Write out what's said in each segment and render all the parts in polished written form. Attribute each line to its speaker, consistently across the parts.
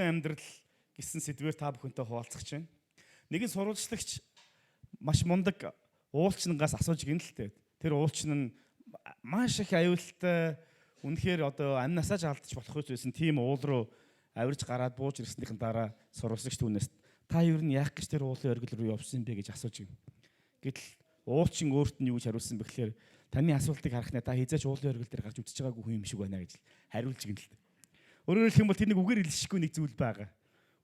Speaker 1: Амьдрал гэсэн сэдвээр та бүхэнтэй хуваалцах чинь. Нэгэн сурвалжлагч маш мундаг уулчнангаас асууж гин л дээ. Тэр уулчин нь маш их аюултай, үнэхээр одоо амнасааж алдчих болох байсан тийм уул руу авирж гараад бууж ирснийхэн дараа сурвалжлагч түүнээс та юу нь яах гэж тэр уулын оргил руу явсан бэ гэж асууж гин. Гэтэл уулчин өөрт нь юу гэж хариулсан бэ гэхээр таны асуултыг харахнаа та хизээч уулын оргил дээр гарч үзэж байгаагүй хүн юм шиг байна гэж хариулж гин л дээ. Өөрөөр хэлэх юм бол тэр нэг үгээр илэршихгүй нэг зүйл байгаа.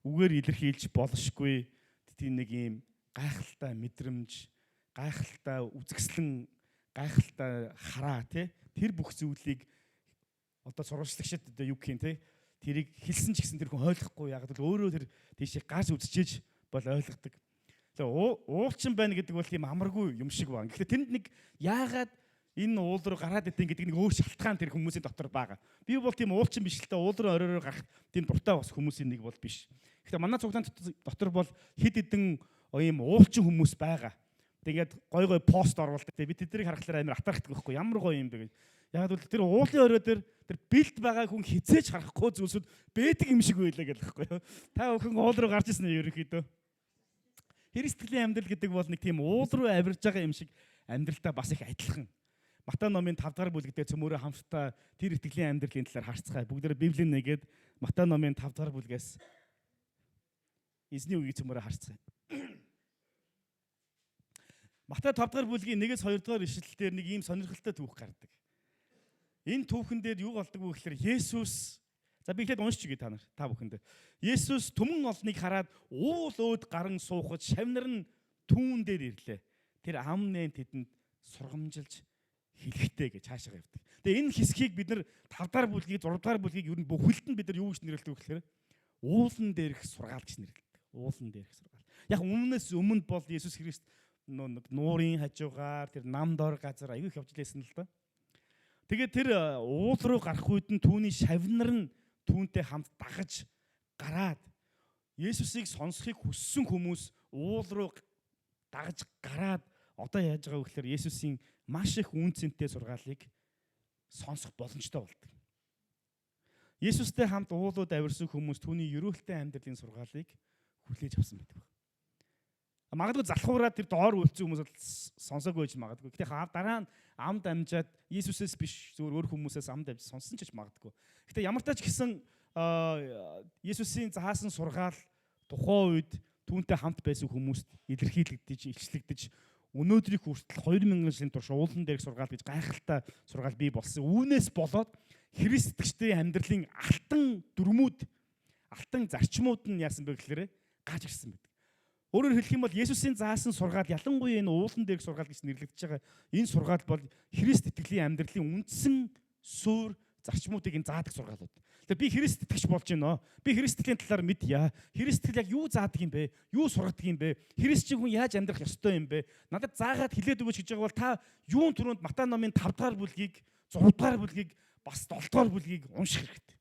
Speaker 1: Үгээр илэрхийлж болшгүй тийм нэг юм гайхалтай мэдрэмж, гайхалтай үзэсгэлэн, гайхалтай хараа тий. Тэр бүх зүйлийг одоо сурвалжлагчид одоо юу гэх юм те тэрийг хэлсэн ч гэсэн тэр хүн ойлгохгүй яг л өөрөө тэр тийшээ гарч үзчихэж бол ойлгодог. Тэгээ уулчин байна гэдэг бол тийм амаргүй юм шиг байна. Гэхдээ тэнд нэг яагаад энэ уул руу гараад идэв гэдэг нэг өөр шалтгаан тэр хүмүүсийн дотор байгаа. Би бол тийм уулчин биш л та уул руу оройроо гарах тийм дуртай бас хүмүүсийн нэг бол биш. Гэхдээ манай цуглаан дотор бол хэд хэдэн ийм уулчин хүмүүс байгаа. Тэгээд гой гой пост оруулдаг. Би тэднийг харахаар амар атархдаг байхгүй ямар гоё юм бэ гэж. Яг бол тэр уулын орой дээр тэр бэлд байгаа хүн хизээч харахгүй зүйлсүүд бэдэг юм шиг байлаа гэх байхгүй юу. Та бүхэн уул руу гарч ирсэн нь ерөнхийдөө. Христийн амьдрал гэдэг бол нэг тийм уул руу авирж байгаа юм шиг амьдралтай бас их адилхан. Матай номын 5 дугаар бүлэгтээ цөмөрөө хамтдаа тэр итгэлийн амьдралын талаар харцгаая. Бүгдээрээ Библийн нэгээд Матай номын 5 дугаар бүлгээс эзний үгийг цөмөрөө харцгаая. Матай 5 дугаар бүлгийн 1-2 дугаар ишлэлээр нэг ийм сонирхолтой түүх гардаг. Энэ түүхэн дээр юу болдог вэ гэхээр Есүс за би ихэд уншиж өгье та бүхэнд. Есүс түмэн олныг хараад уул өөд гарan суухад шавнар нь түүн дээр ирлээ. Тэр амнэн тэдэнд сургамжилж хэлэхтэй гэж хаашаа явдаг. Тэгээ энэ хэсгийг бид нар 5 дахь бүлгийг 6 дахь бүлгийг ер нь бүхэлд нь бид нар юу гэж нэрлэдэг вэ гэхээр уулан дээрх сургаал гэж нэрлэдэг. Уулан дээрх сургаал. Яг өмнө бол Есүс Христ нуурын хажуугаар тэр нам дор газар аягүй их явж лээсэн л доо. Тэгээд тэр уул руу гарах үед нь түүний шавнар нь түүнтэй хамт дагаж гараад Есүсийг сонсохыг хүссэн хүмүүс уул руу дагаж гараад одоо яаж байгаа вэ гэхээр Есүсийн маш их үн цэнтэй сургаалыг сонсох боломжтой болдог. Есүстэй хамт уулууд авирсан хүмүүс түүний ерөөлтэй амьдралын сургаалыг хүлээж авсан байдаг. Магадгүй залхуураад тэр доор үлдсэн хүмүүс сонсоогүй ч магадгүй. Гэтэ дараа нь амд амжаад Есүсээс биш зөвхөн өөр хүмүүсээс амд амж сонссон ч магадгүй. Гэтэ ямар ч тач гэсэн Есүсийн заасан сургаал тухайн үед түүнтэй хамт байсан хүмүүст илэрхийлэгдэж, илчлэгдэж өнөөдрийг хүртэл 2000 жилийн турш уулан дээрх сургаал гэж гайхалтай сургаал бий болсон. Үүнээс болоод Христ итгэжтэй амьдралын алтан дүрмүүд, алтан зарчмууд нь яасан бэ гэхээр гарч ирсэн байдаг. Өөрөөр хэлэх юм бол Есүсийн заасан сургаал ялангуяа энэ уулан дээрх сургаал гэж нэрлэгдэж байгаа энэ сургаал бол Христ итгэлийн амьдралын үндсэн суурь зарчмуудыг заадаг сургаалууд. Тэгээ би Христ итгэж болж байна. Би Христ итгэлийн талаар мэдъя. Христ итгэл яг юу заадаг юм бэ? Юу сургадаг юм бэ? Христчиг хүн яаж амьдрах ёстой юм бэ? Надад заагаад хэлээд өгөөч гэж байгаа бол та юун түрүүнд Матай номын 5 дахь бүлгийг, 6 дахь бүлгийг, бас 7 дахь бүлгийг унших хэрэгтэй.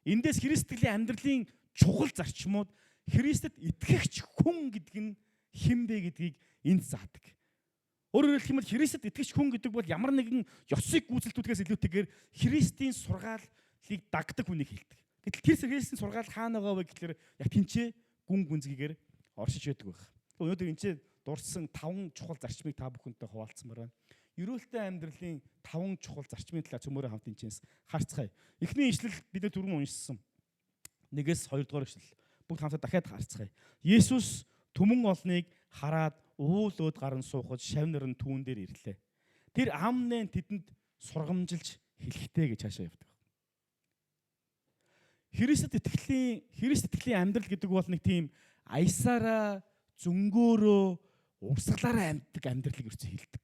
Speaker 1: Эндээс Христ итгэлийн амьдралын чухал зарчмууд Христэд итгэгч хүн гэдэг нь хэн бэ гэдгийг энд заадаг. Өөрөөр хэлэх юм бол Христэд итгэгч хүн гэдэг бол ямар нэгэн ёсыг гүйцэлдүүлэхээс илүүтэйгээр Христийн сургаалыг дагдаг хүнийг хэлдэг. Гэтэл тэр Христийн сургаал хаана байгаа вэ гэхээр яг тэнцээ гүн гүнзгийгээр оршиж байдаг байх. Өнөөдөр энэ дурдсан 5 чухал зарчмыг та бүхэнтэй хуваалцмаар байна. Ерөөлтэй амьдралын 5 чухал зарчмын талаар цөмөрөө хамт энэчнээс харцгаая. Эхний ишлэл бид нар түрүүн уншсан. 1-2 дугаар ишлэл. Бүгд хамтдаа дахиад харцгаая. Есүс түмэн олныг хараад уул өөд гарan суухад шавнар нь түүн дээр ирлээ. Тэр амнэн тэдэнд сургамжилж хэлэхтэй гэж хаашаа явдаг. Христ итгэлийн амьдрал гэдэг бол нэг тийм аясаараа, зөнгөөрөө, урсгалаараа амьддаг амьдралыг ерөөсөө хэлдэг.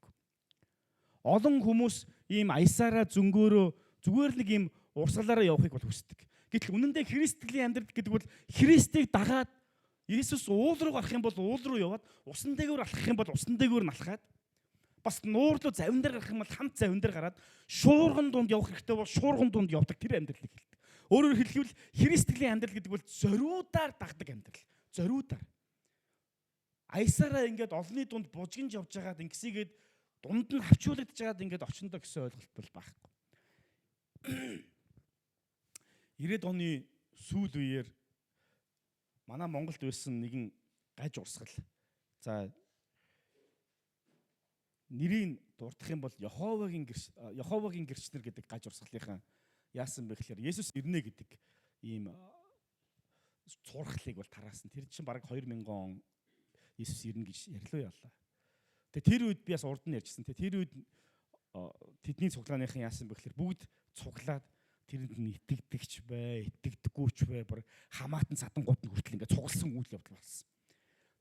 Speaker 1: Олон хүмүүс ийм аясаараа, зөнгөөрөө зүгээр л нэг ийм урсгалаараа явахыг бол хүсдэг. Гэтэл үнэндээ Христ итгэлийн амьдрал гэдэг бол Христийг дагаад Есүс уул руу гарах юм бол уул руу яваад, усан дээгүүр алхах юм бол усан дээгүүр нь алхаад, бас нуур руу завин дээр гарах юм бол хамт завин дээр гараад, шуурган дунд явах хэрэгтэй бол шуурган дунд явдаг тэр амьдралыг хэлдэг. Өөрөөр хэлбэл Христ итгэлийн амьдрал гэдэг бол зориудаар дагдаг амьдрал. Зориудаар. Аясаараа ингээд олонний дунд бужигнж явж байгаад ингэсийгээд дунд нь хавчуулагдж байгаад ингээд очиндоо гэсэн ойлголт бол байхгүй. 90-ад оны сүүл үеэр манай Монголд байсан нэгэн гаж урсгал. За нэрийг дурдах юм бол Йеховагийн гэрчнэр гэдэг гаж урсгалынхан яасан бэ гэхээр Есүс ирнэ гэдэг ийм цурхлыг бол тараасан. Тэр чинь бараг 2000 он Есүс ирнэ гэж ярилуу яллаа. Тэгээ тэр үед би бас урд нь ярьжсэн. Тэр үед тэдний цуглааныхан яасан бэ гэхээр бүгд цуглаад тэрэнд нь итгэдэгч бай, итгэдэггүйч бай, бүр хамаатан садангууд нь хүртэл ингээд цугласан үйл явдал болсон.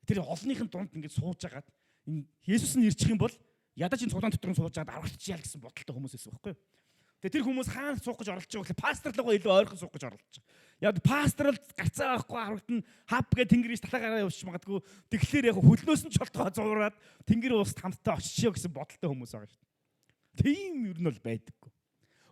Speaker 1: Тэр олонныхын дунд ингээд сууж агаад Есүс нь ирчих юм бол ядаж энэ цуглаан дотор нь сууж агаад аврагчяа л гэсэн бодолтой хүмүүс байсан байхгүй юу? Тэгээ тэр хүмүүс хаана суух гэж оролдож байгаа гэхээр пасторлогоо илүү ойрхон суух гэж оролдож байгаа. Яг пасторл гарцаа байхгүй харагдана хап гэ тэнгэрээс талаагараа явчих магадгүй. Тэгэхээр яг хөлнөөс нь чолтгоо зуураад тэнгэр уст хамтдаа очичоо гэсэн бодолтой хүмүүс байгаа шүү дээ. Тийм ер нь бол байдаггүй.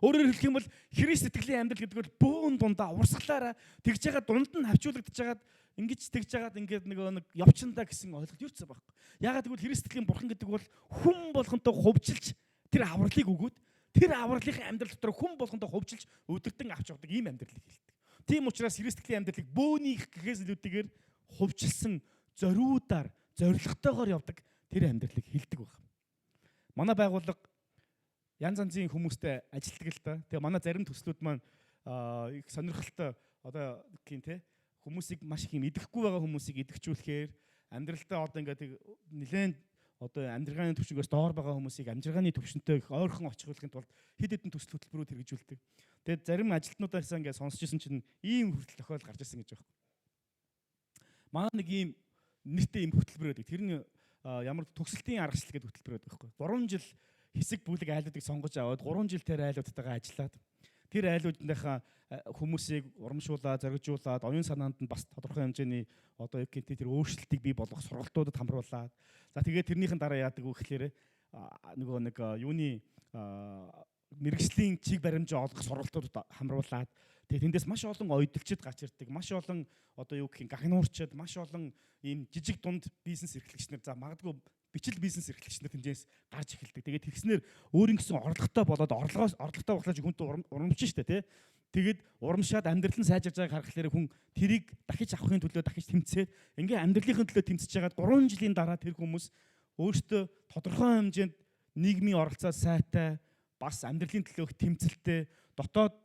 Speaker 1: Өөрөөр хэлэх юм бол Христ итгэлийн амьдрал гэдэг бол бөөн дундаа урсгалаараа тэгж байгаа дунд нь хавчуулагдаж байгаад ингэж тэгж байгаад ингээд нэг явчандаа гэсэн ойлголт юуцсан байхгүй. Ягаад гэвэл Христ итгэлийн бурхан гэдэг бол хүн болгонтой хувьчилж тэр авралыг өгөөд тэр авралын амьдрал дотор хүн болгонтой хувьчилж өдөртөн авч явдаг ийм амьдралыг хэлдэг. Тийм учраас Христ итгэлийн амьдралыг бөөнийх гэхээс илүүтэйгээр хувьчилсан зориудаар зоригтойгоор явдаг тэр амьдралыг хэлдэг байна. Манай байгууллага янз янзын хүмүүстэй ажилладаг л та. Тэгээ манай зарим төслүүд маань их сонирхолтой одоо гин те хүмүүсийг маш их юм идэхгүй байгаа хүмүүсийг идэвхжүүлэхээр амьдралдаа одоо ингээд нэлээд одоо амьдралын төвшнгөөс доор байгаа хүмүүсийг амьдралын төвшөнтэй их ойрхон очихуулахын тулд хэд хэдэн төсөл хөтөлбөрүүд хэрэгжүүлдэг. Тэгээд зарим ажилтнуудаасаа ингээд сонсчихсан чинь ийм хүртэл тохиол гарч ирсэн гэж байна. Манай нэг ийм нэртэй ийм хөтөлбөр байдаг. Тэр нь ямар төгсөлтийн аргачлал гэдэг хөтөлбөр байдаг байхгүй. 3 жил хэсэг бүлэг айлуудыг сонгож аваад 3 жил тэр айлуудтайгаа ажиллаад тэр айлуудынхаа хүмүүсийг урамшуулаад, зоригжуулаад, оюун санаанд нь бас тодорхой хэмжээний одоо яг гэнтэй тэр өөрчлөлтийг бий болгох сургалтуудад хамруулад. За тэгээд тэрнийхэн дараа яадаг вэ гэхээр нөгөө нэг юуны мэрэгжлийн чиг баримжаа олгох сургалтуудад хамруулад. Тэгээд тэндээс маш олон ойдолчид гарч ирдэг. Маш олон одоо юу гэх юм гахнуурчид, маш олон ийм жижиг дунд бизнес эрхлэгчнэр за магадгүй бичил бизнес эрхлэгчнэр тэмцээс гарч эхэлдэг. Тэгээд тэгснээр өөрийн гэсэн орлоготой болоод орлоготой болоод хүнтэй урамшин штэ тий. Тэгээд урамшаад амьдрал нь сайжирж байгааг харахаар хүн тэрийг дахиж авахын төлөө дахиж тэмцээд ингээ амьдралын төлөө тэмцэж байгаад 3 жилийн дараа тэр хүмүүс өөртөө тодорхой хэмжээнд нийгмийн оролцоо сайтай бас амьдралын төлөөх тэмцэлтэй дотоод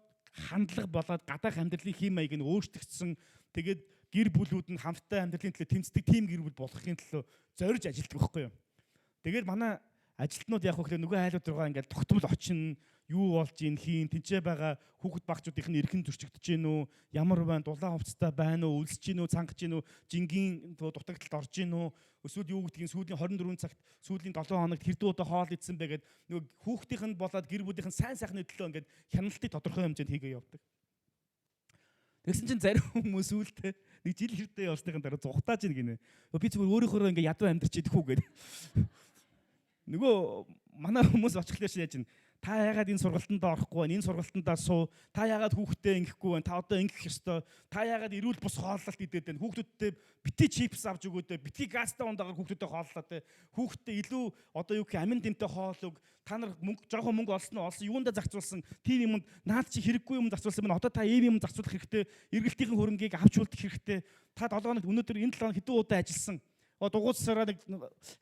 Speaker 1: хандлага болоод гадаах амьдралын хэм маяг нь өөрчлөгдсөн. Тэгээд гэр бүлүүд нь хамтдаа амьдралын төлөө тэмцдэг тийм гэр бүл болохын төлөө зорж ажилтдаг байхгүй юу. Тэгээд манай ажилтнууд яг хөглөө нөгөө айлууд руугаа ингээд тогтмол очино, юу болж ийн хийн, тэнцээ байгаа хүүхэд багчуудынх нь эрхэн зөрчигдөж гин үү, ямар байна, дулаан хувцастай байна уу, үлсэж гин үү, цангаж гин үү, жингийн дутагдалд орж гин үү, эсвэл юу гэдгийг сүүлийн 24 цагт, сүүлийн 7 хоногт хэрдээ удаа хоол идсэн бэ гэд нөгөө хүүхдийнх нь болоод гэр бүлийнх нь сайн сайхны төлөө ингээд хяналтыг тодорхой хэмжээнд хийгээ явдаг. Тэгсэн чинь зарим хүмүүс үлдээ нэг жил хэрдээ явсныхан дараа зугатааж ийн гинэ. Би зүгээр өөрийнхөө ингээ ядуу амьдарч идэх үү гэд. Нөгөө манай хүмүүс очихлаа яаж ин та яагаад энэ сургалтанд орохгүй байна? Энэ сургалтандаа суу. Та яагаад хүүхдээ ингэхгүй байна? Та одоо ингэх ёстой. Та яагаад эрүүл бус хооллолт идээд байна? Хүүхдүүдтэй бити чипс авч өгөөдөө, бити газтай ундагаар хүүхдүүдэд хооллоод те. Хүүхдтэй илүү одоо юу гэх амин дэмтэй хоол өг. Та нар жоохон мөнгө олсон юундаа зарцуулсан? Тийм юмд наад чи хэрэггүй юм зарцуулсан байна. Одоо та ийм юм зарцуулах хэрэгтэй. Эргэлтийн хөрөнгийг авч үлдэх хэрэгтэй. Та 7 хоног өнөөдөр энэ 7 хоног хэдэн удаа ажилласан? Дугуйсараа нэг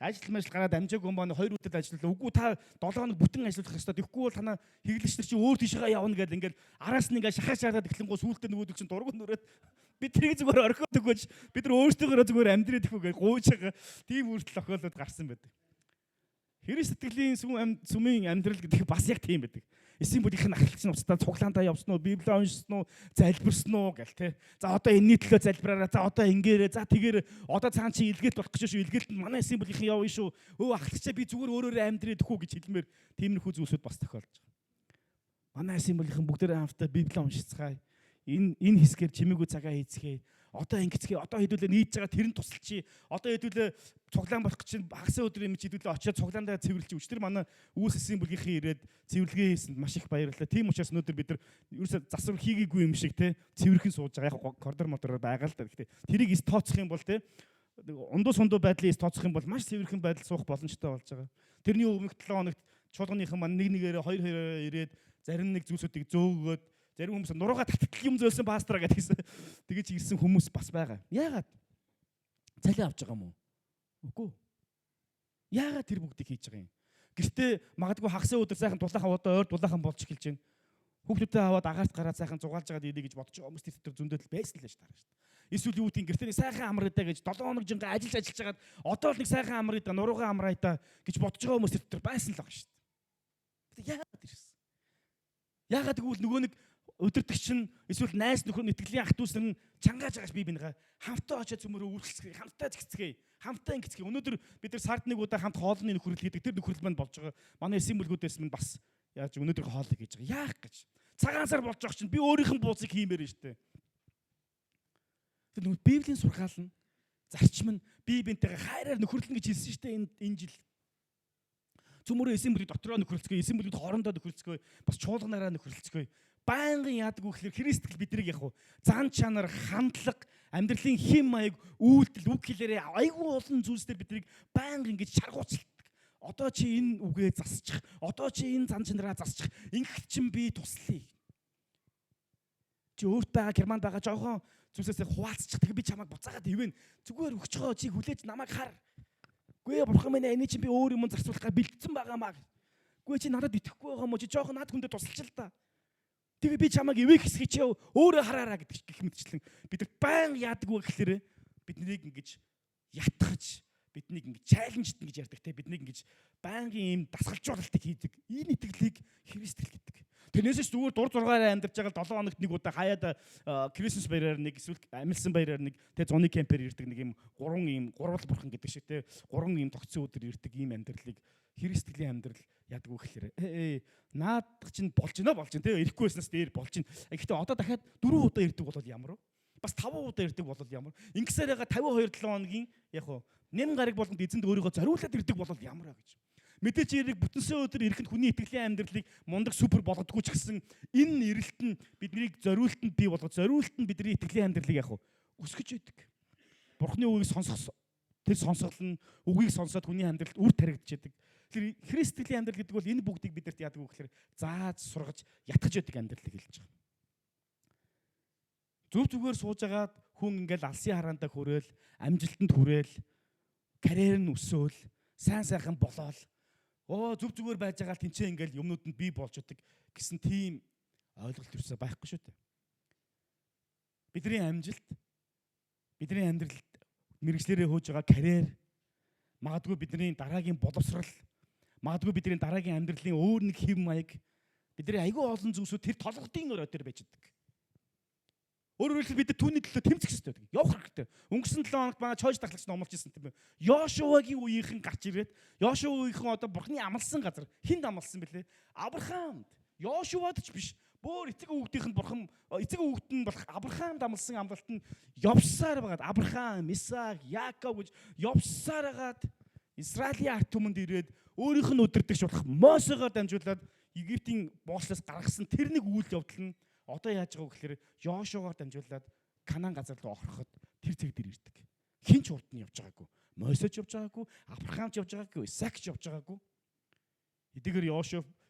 Speaker 1: ажил гараад амжаагүй юм байна 2 өдөр ажиллалаа. Үгүй та 7 хоног бүтэн ажиллах ёстой. Тэгэхгүй бол танаа хэглэгчнэр чи өөр тийшээ явна гэдэг ингээд араас нь ингээд шахаж шахаад эхлэнгуй сүултээ нөгөөдөл чин дургуун нүрээд бид тэрийг зүгээр орхиод өгөөч. Бид нар өөрсдөө зүгээр амьдраад ихгүй гэж гуйж байгаа. Тийм үрдэл охиолоод гарсан байдаг. Христ итгэлийн сүмийн амьдрал гэдэг бас яг тийм байдаг. Эсийн бүлийнх нь ахлагчны уцтаа цуглаандаа явсан уу, Библийг уншсан уу, залбирсан уу гэл те. За одоо энэний төлөө залбираараа. За одоо ингээрээ. За тэгэр одоо цаан чи илгээлт болох гэж шүү. Илгээлт нь манай эсийн бүлийнхэн явна шүү. Ахлагчаа би зүгээр өөрөөрөө амьдрээд өгөх гэж хэлмээр тиймэрхүү зүйлсүүд бас тохиолж байгаа. Манай эсийн бүлийнхэн бүгдээрээ хамтдаа Библийг уншицгаая. Энэ хэсгээр чимээгүй цагаа хийцгээе. Одоо ингэцгээе. Одоо хэдүүлээ нийж байгаа тэр нь тусалчи. Одоо хэдүүлээ цуглаан болох гэж багасаа өдөр юм чи хэдүүлээ очиод цуглаандаа цэвэрлж өчтөр манай үүс эсийн бүлгийнхээ ирээд цэвэрлэгээ хийсэнд маш их баярлалаа. Тийм учраас өнөөдөр бид нар ерөөсө засвар хийгээгүй юм шиг те цэвэрхэн сууж байгаа. Яг коридор мотор байгаа л да. Гэхдээ тэрийг эс тооцох юм бол те ундуу сундуу байдлыг эс тооцох юм бол маш цэвэрхэн байдал суух боломжтой болж байгаа. Тэрний өмнөх 7 хоногт чуулганыхан маань нэг нэгээрээ хоёр хоёроо ирээд зарим нэг зүйлсүүдийг зөөгөөд Зарим хүмүүс нуруугаа татдаг юм зөөлсөн пастраа гэдгийгсэн. Тэгэж ирсэн хүмүүс бас байгаа. Яагаад? Цалин авч байгаа юм уу? Үгүй. Яагаад тэр бүгдийг хийж байгаа юм? Гэртээ магадгүй хагас өдөр сайхан дулаахан удаа ойр дулаахан болж эхэлж байна. Хүүхдүүдээ аваад агаарт гараад сайхан зугаалж байгаа дийдэ гэж бодож байгаа хүмүүс тэр дотор зөндөл байсан л байж таарна шүү дээ. Эсвэл юу гэдгийг гэртээ нэг сайхан амар идэ гэж 7 хоног жингээ ажиллаж жагаад одоо л нэг сайхан амар идэ нуруугаа амраа идэ гэж бодож байгаа хүмүүс тэр дотор байсан л байгаа шүү дээ. Яагаад ирсэн? Яагаад гэвэл нөгөө нэг өдөртөгч нь эсвэл найс нөхөр нэтгэлийн ах дүүс нь чангааж байгаач би бинийгаа хамтаа очиад цөмөрөө үйлчлэцгээе, хамтаа зэгцгээе, хамтаа ингэцгээе. Өнөөдөр бид нар сард нэг удаа хамт хоолны нөхөрлөл хийдэг. Тэр нөхөрлөл маань болж байгаа. Манай эсийн бүлгүүдээс минь бас яаж өнөөдөр хоолыг хийж байгаа. Яах гэж? Цагаан сар болж байгаа чинь би өөрийнх нь бууцыг хиймээр нь штэ. Тэр нөгөө Библийн сургаал нь зарчим нь бие биентэйгээ хайраар нөхөрлөн гэж хэлсэн штэ энэ жил. Цөмөрөө эсийн бүлэг дотроо нөхөрлөцгөө, эсийн бүлэг хоорондоо нөхөрлөцгөө, бас чуулганаараа нөхөрлөцгөө. Байнгын яадаг вэ гэхээр Христэл биднийг яг зан чанар, хандлага, амьдралын хэм маяг, үйлдэл, үг хэлээрээ айгүй олон зүйлсээр биднийг байнга ингэж шаргууцалдаг. Одоо чи энэ үгээ засчих, одоо чи энэ зан чанараа засчих, ингэх чинь би туслая. Чи өөрт байгаа Германд байгаа жоохон зүйлсээс хуваалцчих. Тэгээ би чамайг буцаагаад ивэн. Зүгээр өгч байгаа чи хүлээж намайг хар. Гүй бурхан минь энийг чи би өөр юм зарцуулахаар бэлдсэн байгаамаа. Гүй чи надад итгэхгүй байгаа юм уу? Чи жоохон над хүндээ тусалж л та. Тэгээ би чамайг ивэх хэсгийг чи өөрөө хараараа гэдэг гэх мэтчлэн бид баян яадаг вэ гэхээр биднийг ингэж ятгахж биднийг ингэж чаленжд гэж ярьдаг те биднийг ингэж байнгын ийм дасгалжуулалтыг хийдэг. Энэ итгэлийг Христэл гэдэг. Тэрнээсээ зүгээр дур зургаараа амьдарч байгаа 7 хоногт нэг удаа хаяад Крисмас баяраар нэг эсвэл амилсан баяраар нэг те зуны кемпээр ирдэг нэг юм 3 ийм гурвал бурхан гэдэг шиг те 3 ийм тогтсон өдөр ирдэг ийм амьдралыг Христлийн амьдрал яадаг вэ гэхээр наадах чинь болж байна те ирэхгүй байснаас дээр болж байна. Гэхдээ одоо дахиад 4 удаа ирдэг бол ямар вэ? Бас 5 удаа ирдэг бол ямар? Ингэсээр байгаа 52 7 хоногийн яг хөө нэм гараг болгонд эзэнд өөрийгөө зориулаад ирдэг бол ямар вэ гэж. Мэдээч эрэг бүтэнсэн өдөр ирэхэд хүний итгэлийн амьдралыг мундаг супер болгодгүй ч гэсэн энэ ирэлт нь биднийг зориултанд бий болгож зориулт нь бидний итгэлийн амьдралыг яг өсгөж өгдөг. Бурхны үгийг сонсох тэр сонсгол нь үгийг сонсоод хүний амьдралд үр таригдж яадаг. Тэр Христлийн амьдрал гэдэг бол энэ бүгдийг бидэрт яадаг вэ гэхээр зааж сургаж ятгаж өгдөг амьдралыг хэлж байгаа. Зүв зүгээр сууж агаад хүн ингээл алсын хараандаа хүрээл, амжилтанд хүрээл, карьер нь өсөөл, сайн сайхан болоол зүв зүгээр байж байгаа л тэнцээ ингээл юмнууд нь бий болж удаг гэсэн тийм ойлголт юусаа байхгүй шүү дээ. Бидний амжилт, бидний амьдралд мэрэгчлэрээ хөөж байгаа карьер, магадгүй бидний дараагийн боловсрал, магадгүй бидний дараагийн амьдралын өөр нэг хэв маяг, бидний айгүй олон зүйлсүүд тэр толгодын өрөө дээр байж удаг. Өөрөөр хэлбэл бид түүний төлөө тэмцэх хэрэгтэй байдаг. Явах хэрэгтэй. Өнгөрсөн 7 хоногт манай чойж дахлагч номлож ирсэн тийм ээ. Йошуагийн үеийнхэн гарч ирээд Йошуа үеийнхэн одоо бурхны амлсан газар хинд амлсан бэлээ? Авраамд. Йошуад ч биш. Бөөр эцэг хүүхдийнх нь бурхан эцэг хүүхд нь болох Авраамд амлсан амлалт нь явсаар байгаад Авраам, Исаак, Яаков гэж явсаар байгаад Израилийн ард түмэнд ирээд өөрийнх нь өдөрдөгч болох Мосегоор дамжуулаад Египтийн боочлоос гаргасан тэр нэг үйл явдал нь одоо яаж байгаа вэ гэхээр Йошуагаар дамжуулаад Канаан газар руу ороход тэр цэг дээр ирдэг. Хин ч урд нь явж байгаагүй. Мосеч явж байгаагүй, Авраам ч явж байгаагүй, Исаак ч явж байгаагүй. Эдгээр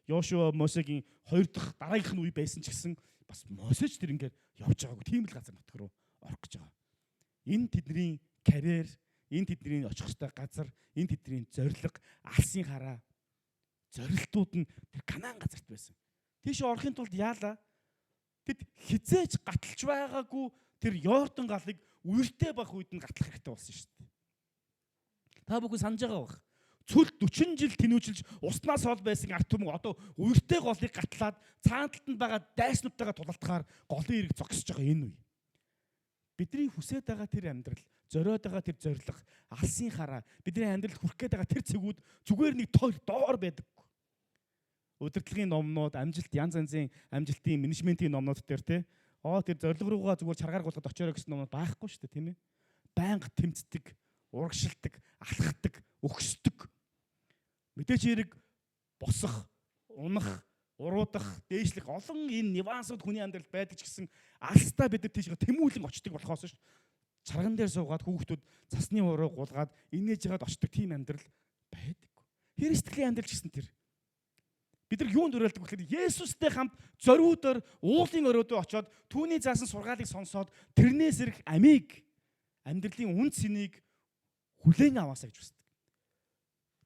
Speaker 1: Йошуа Мосегийн 2 дахь дараагийнх нь үе байсан ч гэсэн бас Мосеч тэр ингээд явж байгаагүй. Тийм л газар нутг руу орох гэж байгаа. Энэ тэдний карьер, энэ тэдний очих ёстой газар, энэ тэдний зорилго, алсын хараа зорилтууд нь тэр Канаан газарт байсан. Тийш орохын тулд яалаа тэд хизээж гаталж байгаагүй тэр Йордан галыг үертэй байх үед нь гатлах хэрэгтэй болсон шүү дээ. Та бүхэн санаж байгаа бах. Цүл 40 жил тэнүүжилж уснаас хол байсан ард түмэн одоо үертэй голыг гатлаад цаана талд нь байгаа дайснуудтайгаа тулалтахаар голын эрэг зогсож байгаа энэ үе. Бидний хүсэж байгаа тэр амьдрал, зориод байгаа тэр зориг, алсын хараа, бидний амьдралд хүрэх гээд байгаа тэр цэгүүд зүгээр нэг доор байдаг. Удирдлагын номнууд, амжилт янз янзын амжилтын менежментийн номнууд дээр тэр зорилго руугаа зүгээр чаргаар гулгад очиорой гэсэн номнууд байхгүй шүү дээ, тийм ээ. Байнга тэмцдэг, урагшилдаг, алхахдаг, өгсдөг. Мэдээч хэрэг босох, унах, уруудах, дээшлэх олон энэ нюансууд хүний амьдралд байдаг ч гэсэн алстаа бид нар тийшээ тэмүүлэн очдөг болохоос ш. Чарган дээр суугаад хүүхдүүд цасны уруу гулгаад инээж жагаад очдөг тийм амьдрал байдаг. Христлийн амьдрал ч гэсэн тэр. Бид нар юунд уриалдаг вэ гэхээр Есүстэй хамт зориудаар уулын өрөөдөө очоод түүний заасан сургаалыг сонсоод тэрнээс ирэх амийг амьдралын үнд цэнийг хүлээн аваасаа гэж хүсдэг.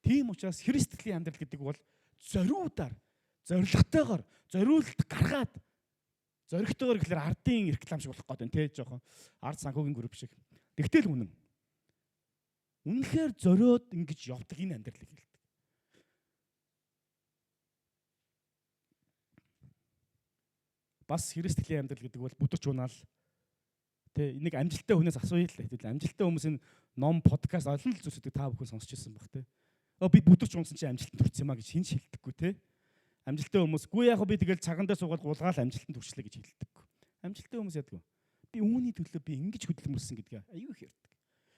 Speaker 1: Тийм учраас христлийн амьдрал гэдэг бол зориудаар, зоригтойгоор, зориулт гаргаад зоригтойгоор гэхэлэр ардын реклам шиг болох гээд байна те жоохон ард санхүүгийн групп шиг. Тэгтэл үнэн. Үнэхээр зориод ингэж явдаг энэ амьдралыг хэлдэг. Бас христлийн амьдрал гэдэг бол бүдэрч унаал. Тэ нэг амжилттай хүнээс асууя л. Тэгэл амжилттай хүмүүсийн ном, подкаст олон л зүйлсүүдийг та бүхэн сонсч ирсэн баг те. Би бүдэрч унсан чинь амжилтанд хүрсэн юм а гэж хин шилдэггүй те. Амжилттай хүмүүс гүй яг би тэгэл цагаандаа суугаад гулгаал амжилтанд хүрчлээ гэж хэлдэг. Амжилттай хүмүүс яддаг. Би үүний төлөө би ингэж хөдөлмөрсөн гэдгээ аюу их ярьдаг.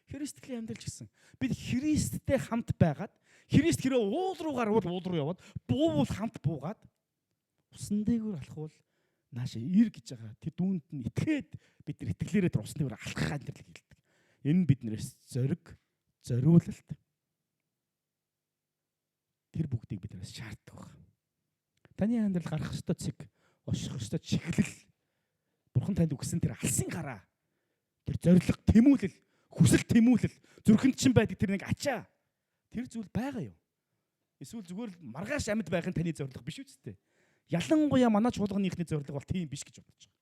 Speaker 1: Христлийн амьдрал ч гэсэн бид Христтэй хамт байгаад Христ хэрэг уул руу гарвал уул руу яваад буувал хамт буугаад усан дээгүүр алхвал нааша ир гэж байгаа. Тэр дүүнд нь итгээд бид нар итгэлээрээ тэр усны өр алхах амьдрал хэлдэг. Энэ биднээс зориг, зориулалт тэр бүгдийг биднээс шаарддаг байна. Таны амьдрал гарах ёстой цэг, оших ёстой чиглэл. Бурхан танд өгсөн тэр алсын гараа. Тэр зориг, тэмүүлэл, хүсэл тэмүүлэл, зүрхэнд чинь байдаг тэр нэг ачаа. Тэр зүйл байгаа юу? Эсвэл зүгээр л маргааш амьд байх нь таны зориг биш үсттэй. Ялангуяа манай чуулганыхны зориг бол тийм биш гэж бодож байгаа.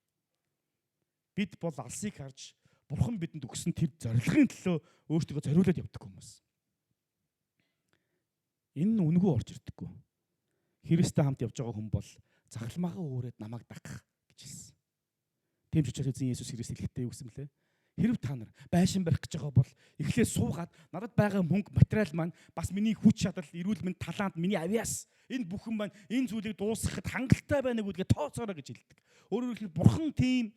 Speaker 1: Бид бол алсыг харж Бурхан бидэнд өгсөн тэр зорилгын төлөө өөртөө зориулаад явдаг хүмүүс. Энэ нь үнэгүй орж ирдэггүй. Христтэй хамт явж байгаа хүн бол цагламаагаа өөрөөд намайг дагах гэж хэлсэн. Тийм ч учраас эзэн Есүс Христ хэлэхдээ юу гэсэн бэлээ? Хэрв та нар байшин барих гэж байгаа бол эхлээ суугаад надад байгаа мөнгө, материал маань бас миний хүч чадал, эрүүл мэнд, талант, миний авьяас энэ бүхэн маань энэ зүйлийг дуусгахад хангалттай байна гэдгээ тооцоорой гэж хэлдэг. Өөрөөр хэлбэл Бурхан тийм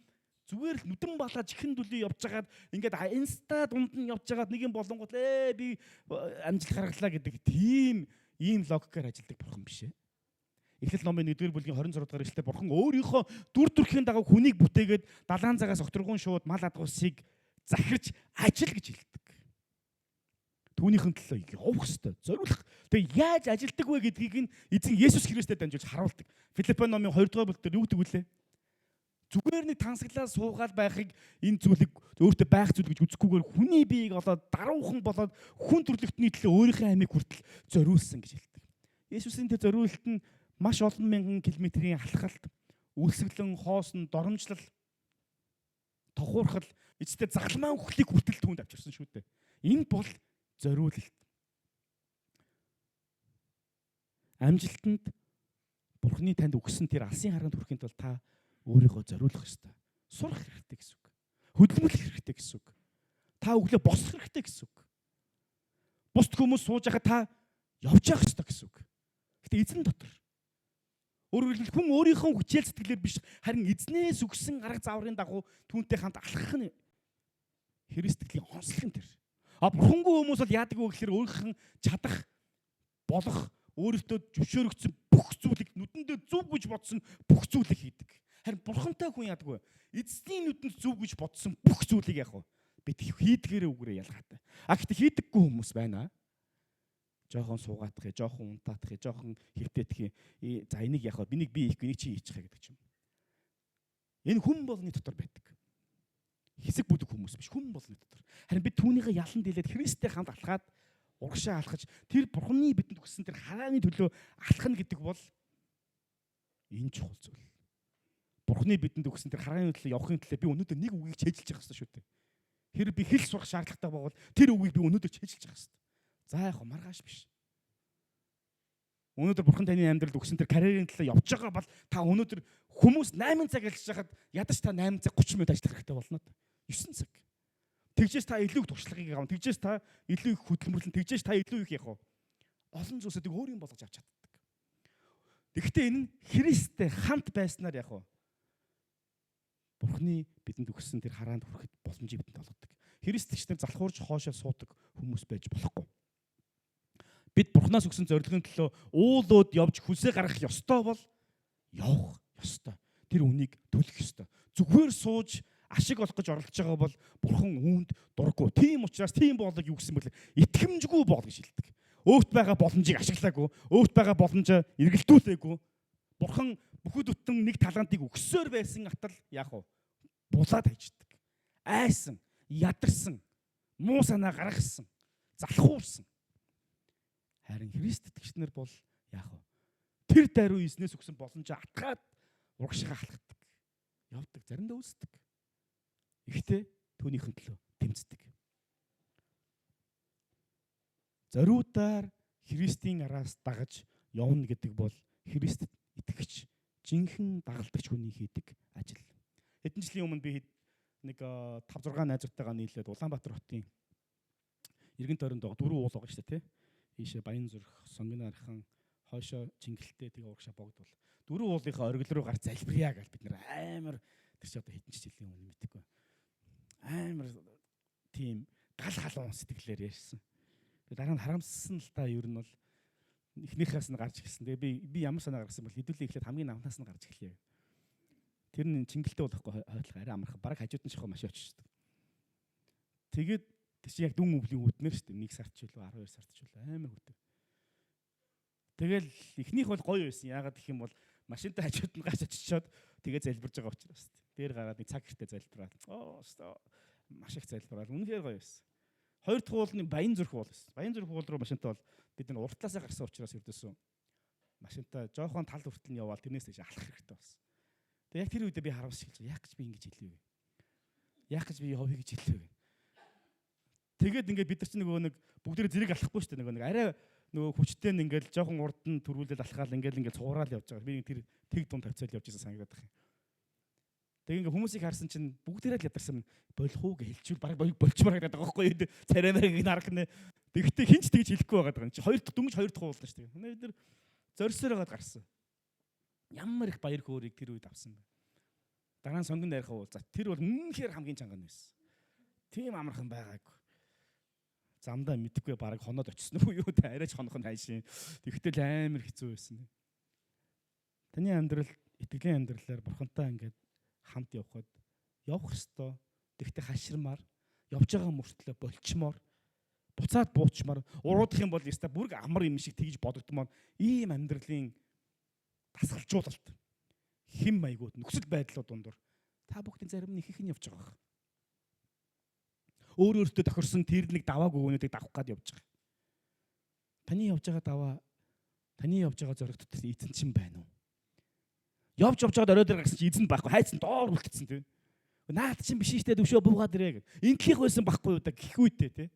Speaker 1: зүгээр л нүдэн балаад чихэн дүлий явж байгаад ингээд инста дунд нь явж байгаад нэг юм болонгот би амжилт гаргалаа гэдэг тийм ийм логикээр ажилладаг Бурхан биш ээ. Эхлэл номын 1-р бүлгийн 26 дугаар эшлэлээр Бурхан өөрийнхөө дүр төрхийн дагуу хүнийг бүтээгээд далайн цагаас огторгон шууд мал адгуусыг захирч ажил гэж хэлдэг. Түүнийхэн төлөө явах ёстой, зориулах. Тэгээ яаж ажилдаг вэ гэдгийг нь эзэн Есүс Христэд дамжуулж харуулдаг. Филиппо номын 2 дугаар бүлгээр юу гэдэг вүлээ? Зүгээр нэг тансаглаа суугаад байхыг энэ зүйлийг өөртөө байх зүйл гэж үзэхгүйгээр хүний биеийг олоод даруухан болоод хүн төрлөختний төлөө өөрийнхөө амийг хүртэл зориулсан гэж хэлдэг. Есүсийн тэр зориулалт нь маш олон мянган километрийн алхалт, үлсгэлэн, хоосон, доромжлол, тохуурхал, эцэстээ загламаа өхлийг хүртэл түүнд авчирсан шүү дээ. Энэ бол зориулалт. Амжилтанд Бурханы танд өгсөн тэр алсын харанд хүрэхэд бол та өөрийгөө зориулах ёстой. Сурах хэрэгтэй гэсэн үг. Хөдөлмөрлөх хэрэгтэй гэсэн үг. Та өглөө босох хэрэгтэй гэсэн үг. Бусд хүмүүс сууж байхад та явж явах ёстой гэсэн үг. Гэтэ эзэн дотор. Өөрөөр хэлбэл хүн өөрийнхөө хүчээр сэтгэлээр биш харин эзнээс өгсөн арга зааврын дагуу түүнтэй хамт алхах нь Христлийн онцлог тэр. Бурхангүй хүмүүс бол яадаг вэ гэхээр өөрийнх нь чадах, болох, өөртөө зөвшөөрөгдсөн бүх зүйлийг нүдэндээ зөв гэж бодсон бүх зүйлийг хийдэг. Харин Бурхантай хүн яадаг вэ? Эзний нүдэнд зөв гэж бодсон бүх зүйлийг яах вэ? Бид хийдгээрээ үгээрээ ялгаатай. Гэхдээ хийдэггүй хүмүүс байна. Жохон суугаадах, жохон унтаадах, жохон хөвтөдөх. За энийг яах вэ? Бинийг би хийхгүй, энийг чи хийчих гэдэг ч юм. Энэ хүн болгоны дотор байдаг. Хэсэг бүдэг хүмүүс биш, хүн болгоны дотор. Харин бид түүнийгээ ялан дийлээд Христтэй хамт алхаад урагшаа алхаж тэр Бурханы бидэнд өгсөн тэр харааны төлөө алхна гэдэг бол энэ чухал зүйл. Бурханы бидэнд өгсөн тэр харааны төлөө явахын төлөө би өнөөдөр нэг үгийг чэйжилж явах хэрэгтэй шүү дээ. Хэрэг би хэл сурах шаардлагатай бол тэр үгийг би өнөөдөр чэйжилж явах хэрэгтэй. За яг хөө маргааш биш. Өнөөдөр Бурхан таны амьдралд өгсөн тэр карьерийн төлөө явж байгаа бол та өнөөдөр хүмүүс 8 цаг ажиллаж байхад ядаж та 8 цаг 30 минут ажиллах хэрэгтэй болно. 9 цаг. Тэгжээс та илүү их туршлагыг авах. Тэгжээс та илүү их хөдөлмөрлөн, тэгжээс та илүү их яах вэ? Олон зүйлсүүдийг өөр юм болгож авч чаддаг. Тэгэхдээ энэ нь Христтэй хамт байснаар яах вэ? Бурханы бидэнд өгсөн тэр хараанд хүрэхэд боломжийг бидэнд олгодог. Христчдэр залхуурж хоошоо суудаг хүмүүс байж болохгүй. Бид Бурханаас өгсөн зорилгын төлөө уулууд явж хүсээ гаргах ёстой бол явах ёстой. Тэр үнийг төлөх ёстой. Зүгээр сууж ашиг олох гэж оролдож байгаа бол Бурхан үүнд дурггүй. Тийм учраас тийм боолыг юу гэсэн бэл итгэмжгүй боол гэж хэлдэг. Өөрт байгаа боломжийг ашиглаагүй, өөрт байгаа боломжоо эргэлдүүлээгүй. Бурхан бүхэл бүтэн нэг талантыг өгсөөр байсан атал яах вэ? Булаад хайждаг. Айсан, ядарсан, муу санаа гаргасан, залхуурсан. Харин Христ итгэгчнэр бол яах вэ? Тэр даруй эзнээс өгсөн боломжоо атгаад урагшаа халахдаг. Явдаг, заримдаа үлсдэг. Ихтэй түүнийхэн төлөө тэмцдэг. Зориудаар Христийн араас дагаж явна гэдэг бол Христэд итгэгч, жинхэнэ дагалдагч хүний хийдэг ажил. Хэдэн жилийн өмнө би нэг 5-6 найзуудтайгаа нийлээд Улаанбаатар хотын эргэн тойронд байгаа 4 уул байгаа шүү дээ, тий. Ийшээ Баянзүрх, Сонгинархан, хойшоо Чингэлтэй тэгээ урагшаа богдвол 4 уулынхаа оргил руу гарч залбирья гэж бид нэр амар тэр чи одоо хэдэн жилийн өмнө мэдээгүй. Амар тийм гал халуун сэтгэлээр ярьсан. Тэгээ дараа нь харамссан л та ер нь бол эхнийхээс нь гарч ирсэн. Тэгээ би ямар санаа гаргасан бол хэдүүлээ эхлээд хамгийн намнаас нь гарч эхлэе. Тэр нь Чингэлтэй болохгүй хойтлох арай амархан бараг хажууд нь шахуу маш очсон. Тэгээд тэр чи яг дүн өвлийн үтнэр шүү дээ. 1 сард ч үлээ 12 сард ч үлээ амар хөтөв. Тэгэл эхнийх бол гоё байсан. Яагаад гэх юм бол машинтай хажууд нь гарч очичоод тэгээ залбирж байгаа учраас. Дээр гараад нэг цаг хэртэ залбираад. Маш их залбираад үнэхээр гоё байсан. Хоёр дахь уул нь Баянзүрх уул байсан. Баянзүрх уул руу машинтай бол бид нар уртлаасаа гарсан учраас ердөөсөн машинтай жоохон тал хүртэл нь яваал тэрнээс дэше алах хэрэгтэй болсон. Тэгээ яг тэр үедээ би харамс шилж яах гэж би ингэж хэлээ вэ? Яах гэж би явъя гэж хэлээ вэ? Тэгээд ингээд бид нар чинь нэг бүгдээ зэрэг алахгүй шүү дээ. Нэг арай хүчтэй нь ингээд жоохон урд нь төрүүлээд алхаал ингээд цуураал явж байгаа. Би тэр тэг дунд тавьцаал явж байсан санагдаад байна. Тэгээ ингээд хүмүүсийг харсан чинь бүгдээрээ л ядарсан болох уу гэж хэлчихвэл бараг болчмаар гэдэг байгаа байхгүй юу? Цараймарыг нарах нэ. Тэгвэл хинч тэгж хэлэхгүй байгаа даа. Хоёр дахь уулна шүү дээ. Бид нар зорьсоор байгаад гарсан. Ямар их баяр хөөргийг тэр үед авсан бэ. Дараа нь сонгон дайрах уул. За тэр бол үнэхээр хамгийн чанган байсан. Тийм амархан байгаагүй. Замдаа мэдхгүй бараг хоноод очсон уу юу? Арайч хонох нь хайшин. Тэгтэл амар хэцүү байсан. Таны амьдрал, итгэлийн амьдралаар бурхантай ингээд хамт явхад явах ёстой. Тэгтээ хаширмаар явж байгаа мөртлөө болчмоор буцаад буучмаар уруудах юм бол яста бүр амар юм шиг тэгж бодогдмоор ийм амьдралын дасгалжуулалт хэм маягууд нөхцөл байдлууд дундуур та бүхдийн зарим нь их нь явж байгаа баг. Өөртөө тохирсон тэр нэг давааг өгөөнүүдийг давах гад явж байгаа. Таны явж байгаа даваа таны явж байгаа зориг дотор эзэн чинь байна уу? Явж байгаа орой дээр гарсан чи эзэн байхгүй хайцсан доор үлдсэн тий. Наад чинь биш штэ төвшөө буугаад ирээ гэх. Инглих байсан байхгүй юу да гэх үйтэй тий.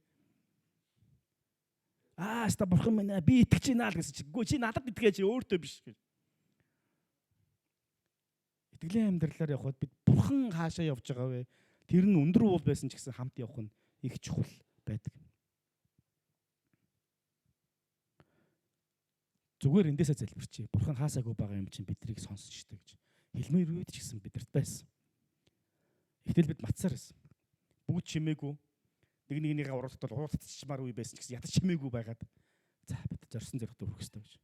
Speaker 1: Аста бурхан минь би итгэж байна л гэсэн чи. Үгүй чи надад итгэж чи өөртөө биш гэж. Итгэлийн амьдралаар явхад бид бурхан хаашаа явж байгаа вэ? Тэр нь өндөр уул байсан ч гэсэн хамт явах нь их чухал байдаг. Зүгээр эндээсээ залбирчээ. Бурхан хаасаагүй байгаа юм чинь биднийг сонсон шүү дээ гэж. Хэлмээр үед ч гэсэн бидэрт байсан. Гэтэл бид матсаар байсан. Бүгд чимээгүй. Нэг нэгнийгээ уралдтал уралдчихмаар үе байсан ч гэсэн ядаж чимээгүй байгаад за бид зорсон зэрэгт өрөх хэрэгтэй гэж.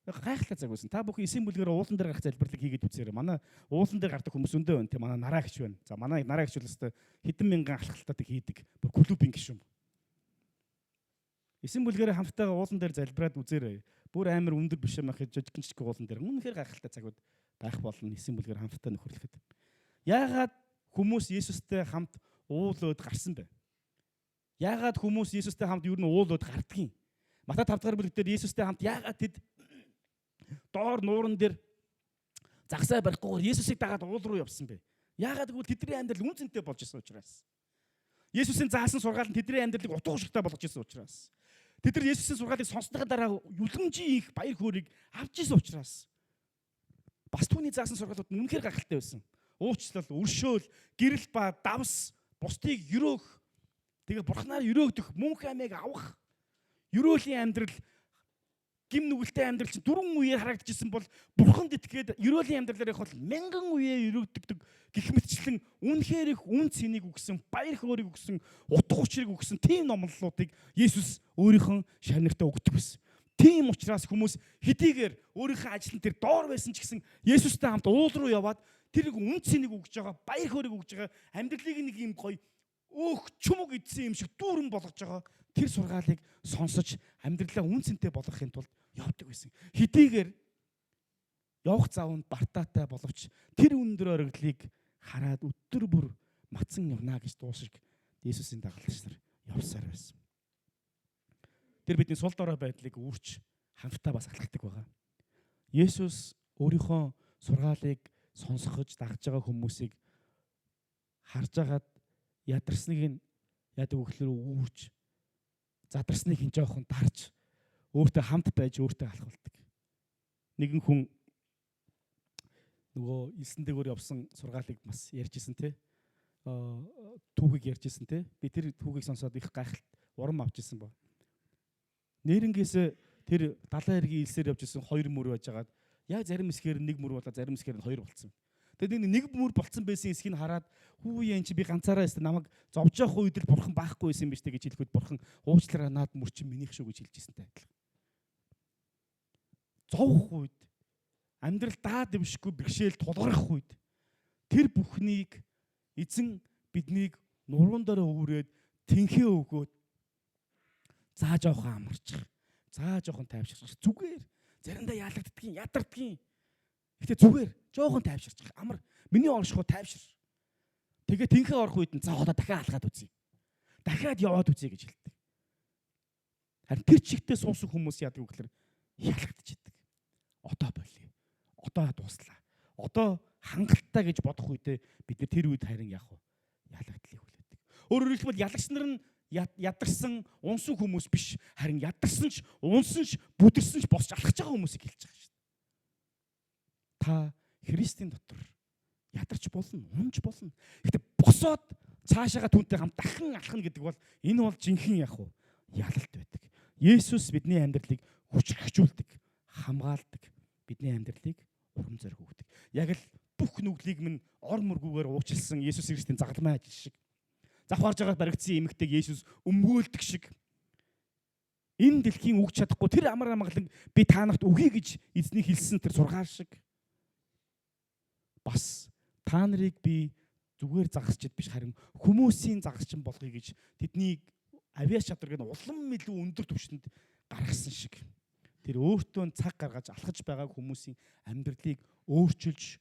Speaker 1: Гайхалтай цаг байсан. Та бүхэн эсийн бүлгээр уулан дээр гарах залбирлыг хийгээд үзээрэй. Манай уулан дээр гардаг хүмүүс өндөө байна. Тэ манай нараа гिच байна. За манай нараа гिच бол хэдэн мянган алхалтуудыг хийдэг. Бүр клубын гишүүн. Эсийн бүлгээр хамтдаа уулан дээр залбираад үзээрэй. Бүр амар өндөр биш юм ахиж жижигчг уулан дээр. Үнэхээр гайхалтай цагуд байх болно эсийн бүлгээр хамтдаа нөхөрлөхөд. Яагаад хүмүүс Есүстэй хамт уулууд гарсан бэ? Яагаад хүмүүс Есүстэй хамт юу н уулууд гардгийг? Матай 5 дахь бүлэгтэр Есүстэй хамт яагаад тэд доор нууран дээр загсаа барихгүйгээр Есүсийг дагаад уул руу явсан бэ? Яагаад гэвэл тэдний амьдрал үнцэнтэй болж исэн учраас. Есүсийн заасан сургаал нь тэдний амьдралыг утга учиртай болгож исэн учраас. Тэд нар Есүсийн сургаалыг сонссныхаа дараа юламжийн их баяр хөөргийг авч исэн учраас. Бас түүний заасан сургаалууд нь үнэхээр гайхалтай байсан. Уучлал, өршөөл, гэрэл ба давс, бусдыг өрөөх, тэгээ бурхнаар өрөөгдөх, мөнх амийг авах, өрөөлийн амьдрал, гим нүгэлтэй амьдрал чинь 4 үеэр харагдчихсан бол бурханд итгээд өрөөлийн амьдралаар явах бол мянган үеэ өрөөгддөг гэх мэтчлэн үнэхээр их үн цэнийг өгсөн, баяр хөөргийг өгсөн, утга учирыг өгсөн тийм номлолуудыг Есүс өөрийнхөө шавнартаа өгдөг байсан. Тийм учраас хүмүүс хэдийгээр өөрийнхөө ажлын тэр доор байсан ч гэсэн Есүстэй хамт уул руу яваад тэрийг үн цэнийг өгж байгаа, баяр хөөргийг өгж байгаа, амьдралыг нэг юм гоё өөх чүмэг идсэн юм шиг дүүрэн болгож байгаа. тэр сургаалыг сонсож амьдралаа үнцэнтэй болгохын тулд явдаг байсан. Хэдийгээр явах зав нь бартаатай боловч тэр өндөр оргилыг хараад өдөр бүр мацсан явна гэж дуушиг Есүсийн дагалдагч нар явсаар байсан. Тэр бидний сул дорой байдлыг үүрч хамтдаа бас ахлагдаг байгаа. Есүс өөрийнхөө сургаалыг сонсгож дагж байгаа хүмүүсийг харж агаад ядарсныг нь яадаг вөхлөр үүрч задарсныг нь жоохон дарж өөртөө хамт байж өөртөө алхавладаг. Нэгэн хүн нөгөө 9 дээгүүр явсан сургаалыг бас ярьжсэн те. Түүхийг ярьжсэн те. Би тэр түүхийг сонсоод их гайхалт урам авч ирсэн ба. Нээрэнгээс тэр далайн эргийн илсээр явж исэн 2 мөр байжгаад яг зарим хэсгээр 1 мөр болоо зарим хэсгээр нь 2 болцсон. Тэгээд нэг мөр болцсон байсан хэсгийг хараад хүү яан чи би ганцаараа өстө намайг зовж явах үед л бурхан байхгүй байсан юм биш гэж хэлэхэд бурхан уучлаарай наад мөр чи минийх шүү гэж хэлж ирсэнтэй адилхан. Зовх үед амьдрал даа дэвшгүй бэрхшээл тулгарх үед тэр бүхнийг эзэн биднийг нуруунд дээрээ өврөөд тэнхээ өгөөд заа жоохон амарчих. Заа жоохон тайвширчих. Зүгээр заримдаа яалагддгийн, ядардгийн. Гэтэ зүгээр жоохон тайвширчих. Амар миний оршихуу тайвшир. Тэгээ тэнхээ орох үед нь за одоо дахиад алгаад үзье. Дахиад яваад үзье гэж хэлдэг. Харин тэр чигтээ суусан хүмүүс яадаг вэ гэхээр ялагдчихэдэг. Одоо болиё. Одоо дуслаа. Одоо хангалттай гэж бодох үедээ бид тэр үед харин яах вэ? Ялагдлыг хүлээдэг. Өөрөөр хэлбэл ялагч нар нь ядарсан унсан хүмүүс биш, харин ядарсан ч, унсан ч, бүдэрсэн ч босч алхаж байгаа хүмүүсийг хэлж байгаа шүү дээ. Та Христийн дотор ядарч болно, унж болно. Гэхдээ босоод цаашаага түүнтэй хамт дахин алхна гэдэг бол энэ бол жинхэнэ яах вэ? Ялалт байдаг. Есүс бидний амьдралыг хүчрхжүүлдэг, хамгаалдаг. Бидний амьдралыг урам зориг өгдөг. Яг л бүх нүглийг минь ор мөргүүгээр уучлсан Есүс Христийн загалмай ажил шиг. Завхаарж байгаа баригдсан эмэгтэйг Есүс өмгөөлдөг шиг. Энэ дэлхийн өгч чадахгүй тэр амар амгалан би та нарт өгье гэж эзний хэлсэн тэр сургаал шиг. Бас та нарыг би зүгээр загасчд биш харин хүмүүсийн загасчин болгоё гэж тэдний авиас чадварыг нь улам илүү өндөр түвшинд гаргасан шиг. Тэр өөртөө цаг гаргаж алхаж байгаа хүмүүсийн амьдралыг өөрчилж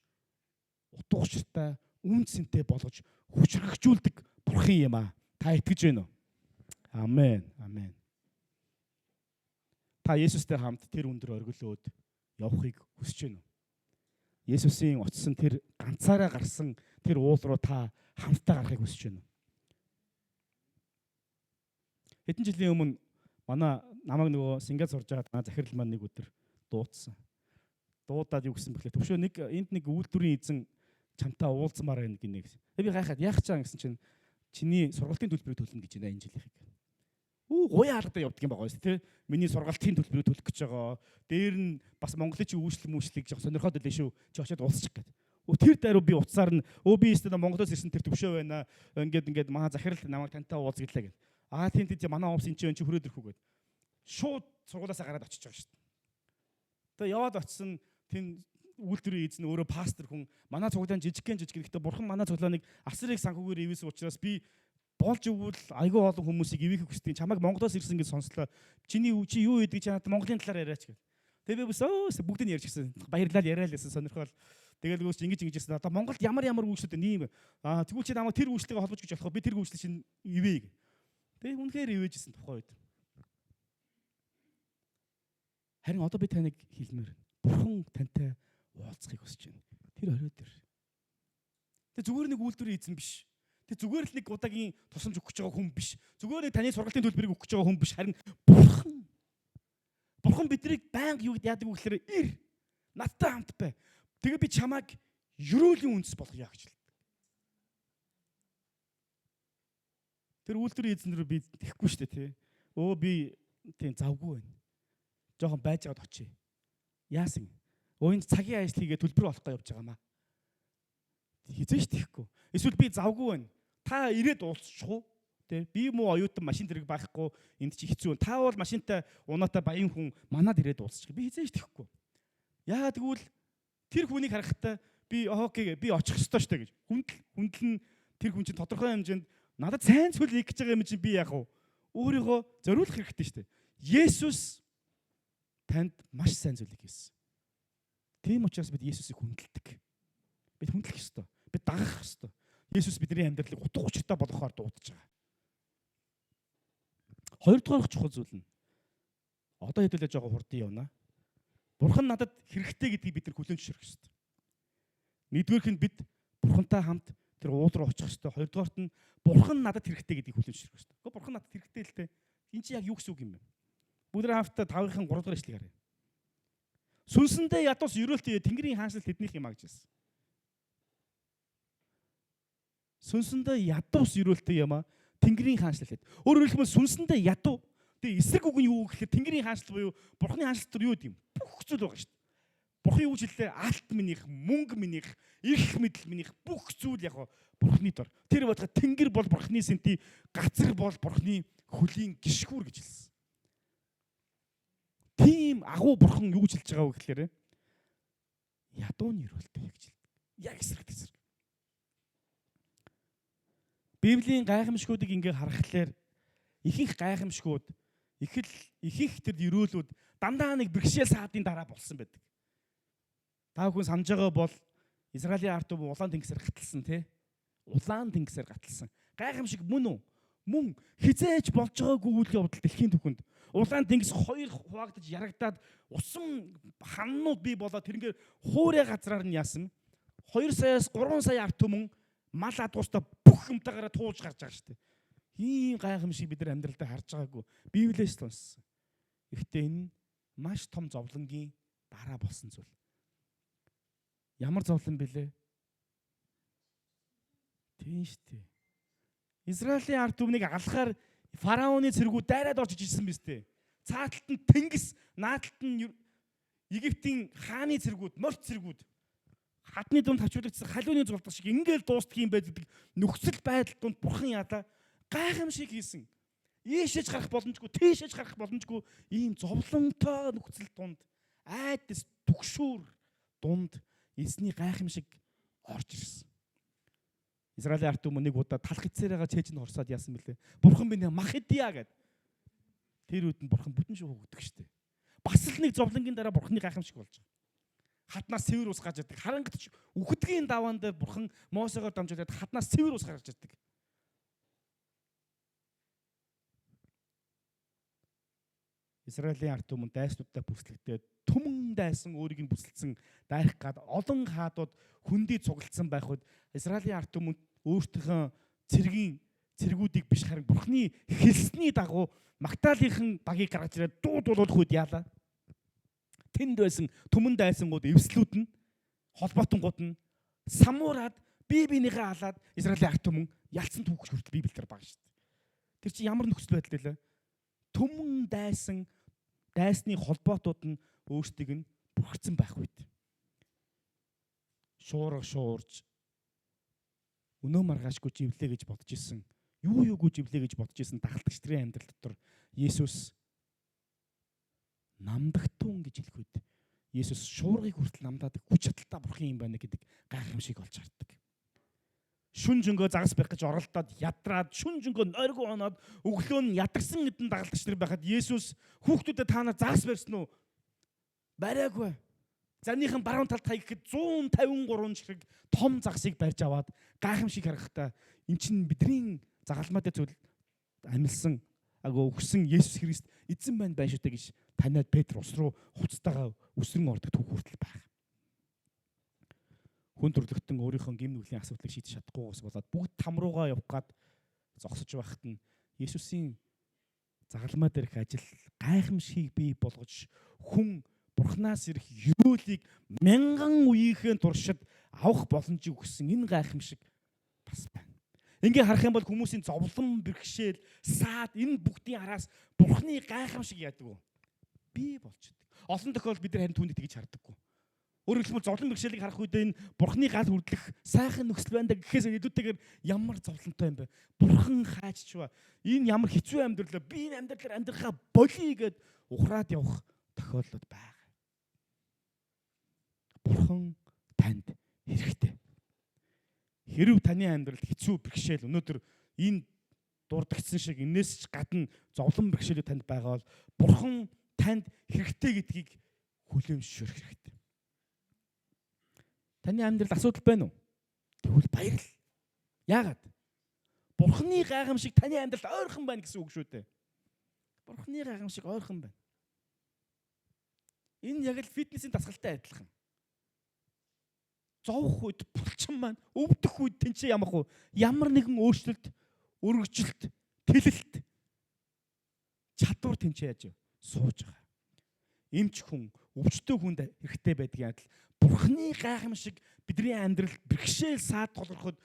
Speaker 1: утга учиртай үнцэнтэй болгож хүчрхжүүлдэг бурхан юм аа. Та итгэж байна уу? Амен. Амен. Та Есүстэй хамт тэр өндөр оргилөөд явахыг хүсэж байна уу? Есүсийн утсан тэр ганцаараа гарсан тэр уул руу та хамтдаа гарахыг хүсэж байна уу? Хэдэн жилийн өмнө манай намайг нөгөө Сингапур сурж байгаа захирал маань нэг өдөр дуудсан. Дуудаад юу гэсэн бэхлээ төвшөө нэг энд нэг үйлдвэрийн эзэн чамтаа уулзмаар байна гинэ гэсэн. Би гайхаад яах чам гэсэн чинь чиний сургалтын төлбөрийг төлнө гэж байна энэ жилийнхийг. Гуяа алгадаа явдаг юм байгаа шүү дээ. Миний сургалтын төлбөрийг төлөх гэж байгаа. Дээр нь бас Монголын чи үйлчлэг жоох сонирхоод байлаа шүү. Чи очиод уулзчих гээд. Тэр даруй би уцаар нь би өстө Монголоос ирсэн тэр төвшөө байна. Ингээд маа захирал намайг тантай уулзглаа гэв. Тийм манай офс энэ чи хүрээд ирэхүү гээд. Шууд сургуулаасаа гараад очиж байгаа шүү дээ. Тэгээ яваад очисон тэн үйлдвэрийн эзэн өөрөө пастор хүн манай цуглаан жижиг гэхдээ бурхан манай цуглааныг асрыг санхүүгээр ивэсэн учраас би болж өгвөл айгүй олон хүмүүсийг ивэхийг хүсдэг. Чамайг Монголоос ирсэн гэж сонслоо. Чи юу хийдэг чанаад Монголын талаар яриач гэх. Тэгээ би бүгдийг нь ярьж гисэн. Баярлал яриа л гэсэн сонирхол. Тэгэл гүйс ингэж гэсэн. Одоо Монголд ямар үйлчлүүд нэм. Тэгвэл чи намайг тэр үйлчлэгээ холбож гэж болох. Би тэр үйлчлэл чинь ивэ. Тэгээ үнэхээр ивэжсэн тухай үед. Харин одоо би таныг хэлмээр. Бурхан тантай уулзахыг хүсэж байна. Тэр орой дээр. Тэг зүгээр нэг үйлдвэрийн эзэн биш. Тэг зүгээр л нэг удаагийн тусламж өгөх гэж байгаа хүн биш. Зүгээр нэг таны сургалтын төлбөрийг өгөх гэж байгаа хүн биш. Харин Бурхан. Бурхан биднийг байнга юу яадаг вэ гэхээр ир. Надтай хамт бай. Тэгээ би чамайг ерөөлийн үндэс болгоё гэж хэлдэг. Тэр үйлдвэрийн эзэн рүү би тэхгүй шүү дээ тий. Би тийм завгүй байна. Жохон байж аваад очие. Яасан? Энд цагийн ажил хийгээ төлбөр олохгүй явж байгаа маа. Хизээш тэхгүй. Эсвэл би завгүй байна. Та ирээд уулзчих уу? Тэ би муу оюутан машин зэрэг байхгүй энд чи хэцүү. Та бол машинтай унаатай баян хүн манад ирээд уулзчих. Би хизээш тэхгүй. Яагаад гэвэл тэр хүнийг харахтаа би окей би очих ёстой шүү дээ гэж. Хүндэл нь тэр хүн чинь тодорхой хэмжээнд надад сайн зүйл хийх гэж байгаа юм чинь би яах вэ? өөрийгөө зориулах хэрэгтэй шүү дээ. Есүс танд маш сайн зүйлийг хийсэн. Тийм учраас бид Есүсийг хүндэлдэг. Бид хүндлэх ёстой. Бид дагах ёстой. Есүс бидний амьдралыг утга учиртай болгохоор дуудаж байгаа. Хоёрдугаар чухал зүйл нь одоо хэдүүлээ жоо хурдан явна. Бурхан надад хэрэгтэй гэдгийг бид нар хүлээн зөвшөөрөх ёстой. Нэгдүгээрх нь бид Бурхантай хамт тэр уул руу очих ёстой. Хоёрдугаарт нь Бурхан надад хэрэгтэй гэдгийг хүлээн зөвшөөрөх ёстой. Гэхдээ Бурхан надад хэрэгтэй л дээ. Энд чи яг юу гэсэн үг юм бэ? Бүгд хамтдаа 5-ын 3 дахь эшлэгийг харъя. Сүнсэндээ ядуус ерөөлтөө Тэнгэрийн хаанчлал тэднийх юм а гэж хэлсэн. Сүнсэндээ ядуус ерөөлтөө юм а Тэнгэрийн хаанчлал хэд. Өөрөөр хэлбэл сүнсэндээ ядуу. Тэгээ эсрэг үг нь юу гэхээр Тэнгэрийн хаанчлал буюу Бурханы хаанчлал төр юу гэм? Бүх зүйл байгаа шүү дээ. Бурхан юу гэж хэллээ? Алт минийх, мөнгө минийх, их мэдэл минийх бүх зүйл яг Бурханы дор. Тэр бодоход Тэнгэр бол Бурханы сэнти, газар бол Бурханы хөлийн гიშгүүр гэж хэлсэн. Тийм агуу Бурхан юу гэж хэлж байгаа вэ гэхээр ядууны ерөөлтөө гэж хэлдэг. Яг эсрэг. Библийн гайхамшгуудыг ингээ харахаар ихэнх гайхамшгууд, ихэнх тэр ерөөлүүд дандаа нэг бэрхшээл саадын дараа болсон байдаг. Та бүхэн санаж байгаа бол Израилийн ард түмэн улаан тэнгисээр гаталсан тий. Улаан тэнгисээр гаталсан. Гайхамшиг мөн үү? Мөн хизээж болж байгаагүй үйл явдал дэлхийн түвхэнд. Улаан тэнгис хоёр хуваагдаж ярагдаад усан ханнууд бий болоод тэрнгээр хуурай газраар нь яасан. 2 саяас 3 сая ард түмэн мал адуустаа бүх юмтайгаараа туулж гарч байгаа шүү дээ. Ийм гайхамшиг бид нар амьдралдаа харж байгаагүй. Библиэс л унссан. Гэхдээ энэ маш том зовлонгийн дараа болсон зүйл. Ямар зовлон бэлээ? Тийм шүү дээ. Израилийн ард түмнийг алахаар фараоны цэргүүд дайраад орж ижсэн биз дээ. Цааталт нь тэнгис, наадталт нь Египтийн хааны цэргүүд, морь цэргүүд хадны дунд хавчуулагдсан халууны зулдаг шиг ингээл дуустдаг юм байдаг нөхцөл байдал донд Бурхан яалаа гайхамшиг хийсэн. Ийшээж гарах боломжгүй, тийшээж гарах боломжгүй ийм зовлонтой нөхцөл донд айдас түгшүүр дунд эзний гайхамшиг орж ирсэн. Израилийн ард түмэн нэг удаа талх эцээрээ чэйжэнд хорсоод яасан бэлээ. Бурхан минь махидия гэд. Тэр үед нь Бурхан бүтэн шуух өгдөг штеп. Бас л нэг зовлонгийн дараа Бурханы гайхамшиг болж байгаа. Хаднаас цэвэр ус гарч ирдэг. Харангат үхдэгийн даваан дээр Бурхан Мосегоор дамжуулаад хаднаас цэвэр ус гарч ирдэг. Израилийн ард түмэн дайснуудаа бүслэгдээд түмэн дайсан өөрийг нь бүсэлсэн дайрах гад олон хаадууд хүндий цуглдсан байхад Израилийн ард түмэн өөртөөхөө цэргүүдийг биш харин Бурханы хэлсний дагуу Магдалийнхан багийг гаргаж ирээд дуулуулах үед яалаа. Тэнд байсан түмэн дайсангууд эвслүүд нь холбоотонгууд нь самуураад бие биенийхээ халаад Израилийн ард түмэн ялцсан түүхч хүртэл Библиэлд байгаа шүү дээ. Тэр чинь ямар нөхцөл байдал вэ? Түмэн дайсны холбоотууд нь өөрсдийг нь бүрхсэн байх үед шуурж өнөө маргаашгүй живлээ гэж бодож исэн. Юугүй живлээ гэж бодож исэн дагалдагч нарын амьдрал дотор Есүс намдагтун гэж хэлэх үед Есүс шуургыг хүртэл намдаадаг хүч чадалтай Бурхан юм байна гэдэг гайхамшиг олж хардаг. Шүн жөнгөө загас байх гэж оролдоод ядраад шүн жөнгөө нойргоо оноод өглөө нь ядагсан эдэн дагалдагч нар байхад Есүс хүүхдүүдэд та нар загас барьсан уу? Бариагүй. Зарныхан баруун талд хай гэхэд 153 ширхэг том загсыг барьж аваад гайхамшиг харахтаа эн чинь бидний загалмаатай зүйл амилсан өгсөн Есүс Христ эзэн байна шүү дээ гэж таниад Петр ус руу хуцтайгаа өсрөн ордог түүх хүртэл байх. Хүн төрлөختөн өөрийнхөө гим нүглийн асуудлыг шийдэж чадахгүйгээс болоод бүгд там руугаа явах гад зогсож байхад нь Есүсийн загалмаа дээрх ажил гайхамшиг бий болгож хүн Бурханаас ирэх ерөөлийг мянган үеийнхэн туршид авах боломжийг өгсөн энэ гайхамшиг бас байна. Ингээ харах юм бол хүмүүсийн зовлон, бэрхшээл, саад энэ бүгдийн араас Бурханы гайхамшиг яадаг вэ? Бий болчихдог. Олон тохиолдолд бид нар харин түүнийг тэгж харддаггүй. Өөрөөр хэлбэл зовлон бэрхшээлийг харах үед энэ Бурханы гал хүрдлэх сайхан нөхцөл байна гэхээс илүүтэйгээр ямар зовлонтой юм бэ? Бурхан хааччва. Энэ ямар хэцүү амьдрал би энэ амьдралаар амьдрахаа болий гэд ухраад явах тохиолдол байна. Бурхан танд хэрэгтэй. Хэрв таны амьдралд хэцүү бэрхшээл өнөөдөр энэ дурдгдсан шиг энээс ч гадна зовлон бэрхшээлүүд танд байгаа бол Бурхан танд хэрэгтэй гэдгийг хүлээн зөвшөөрөх хэрэгтэй. Таны амьдралд асуудал байна уу? Тэгвэл баярл. Яагаад? Бурханы гайхамшиг таны амьдралд ойрхон байна гэсэн үг шүү дээ. Бурханы гайхамшиг ойрхон байна. Энэ яг л фитнесийн дасгалтай адилхан. Зовх үед булчин маань өвдөх үед тэнцээ ямах уу? Ямар нэгэн өөрчлөлт, өргөжлөлт, тэлэлт чадвар тэнцээ яаж сууж байгаа. Эмч хүн, өвчтөе хүнд хэрэгтэй байдгийн адил Бурханы гайхамшиг бидний амьдрал бэрхшээл саад толгоход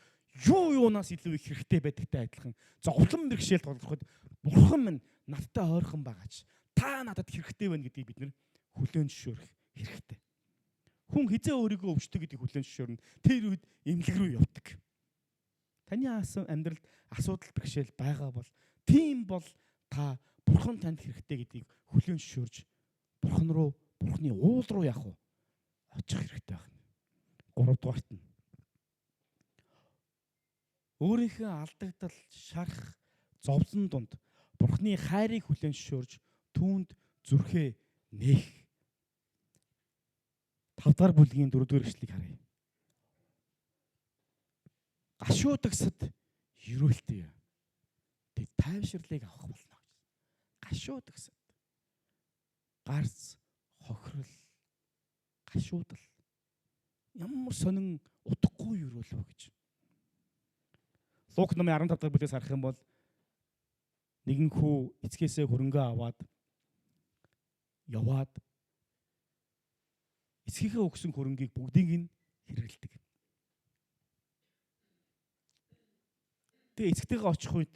Speaker 1: юунаас илүү их хэрэгтэй байдагтай адилхан. Зовлон бэрхшээл толгоход Бурхан минь надтай ойрхон байгаач. Та надад хэрэгтэй байна гэдгийг бид нэр хүлээн зөвшөөрөх хэрэгтэй. Хүн хизээ өөрийгөө өвчтөе гэдгийг хүлээн зөвшөөрнө. Тэр үед эмнэлэг рүү явдаг. Таны амьдралд асуудал бэрхшээл байгаа бол тийм бол та Бурхан танд хэрэгтэй гэдгийг хүлээн зөвшөөрж Бурхан руу, Бурханы уул руу явах уу? Очих хэрэгтэй байна. 3 дугаарт нь өөрийнхөө алдагдал, шарах, зовлон донд Бурханы хайрыг хүлээн зөвшөөрж түүнд зүрхээ нээх. 5 дахь бүлгийн 4 дугаар эшлэлийг харъя. Гашуудагсад ерөөлтөй. Тэд тайвширлыг авах болно гэж. Гашуудагсад. Гарц, хохирол, гашуудал. Ямар сонин удахгүй ерөөлөө гэж. Лук номын 15 дахь бүлгээс харах юм бол нэгэн хүү эцгээсээ хөрөнгөө аваад яваад эцгийнхээ өгсөн хөрөнгийг бүгдийг нь хэрэгэлдэг. Тэгээ эцэгтэйгээ очих үед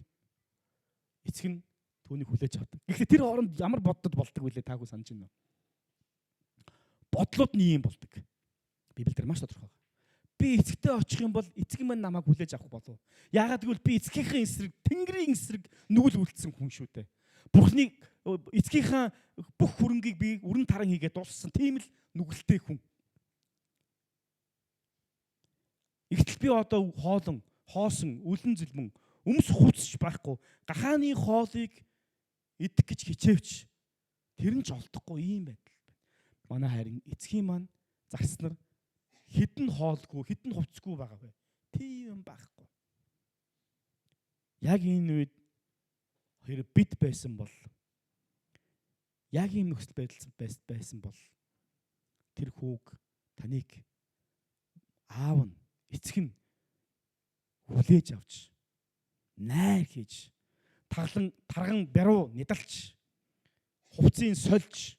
Speaker 1: эцэг нь түүнийг хүлээж авдаг. Гэхдээ тэр хооронд ямар боддод болдог вүлээ таагүй санаж байна уу? Бодлууд нь ийм болдог. Библиэлд маш тодорхой. Би эцэгтэй очих юм бол эцэг минь намайг хүлээж авах болов. Яагаад гэвэл би эцгийнхээ эсрэг, Тэнгэрийн эсрэг нүгэл үлдсэн хүн шүү дээ. Бурхны эцгийнхээ бүх хөрөнгийг би өрн таран хийгээд дууссан. Тийм л нүгэлтэй хүн. Игтэл би одоо хоолон, хоосон, үлэн зэлмэн, өмс хуцж байхгүй. Гахааны хоолыг идэх гэж хичээвч тэр нь ч олдохгүй ийм байдал байна. Манай харин эцгийн маань зарснаар хідэн хоолгүй, хідэн хувцгүй байгаа бай. Тийм юм байхгүй. Яг энэ үед хэрэг бид байсан бол яг ийм нөхцөл байдал байсан бол тэр хүүг таныг аав нь эцэг нь хүлээж авч найр хийж тарган баруу нидалч хувцсыг сольж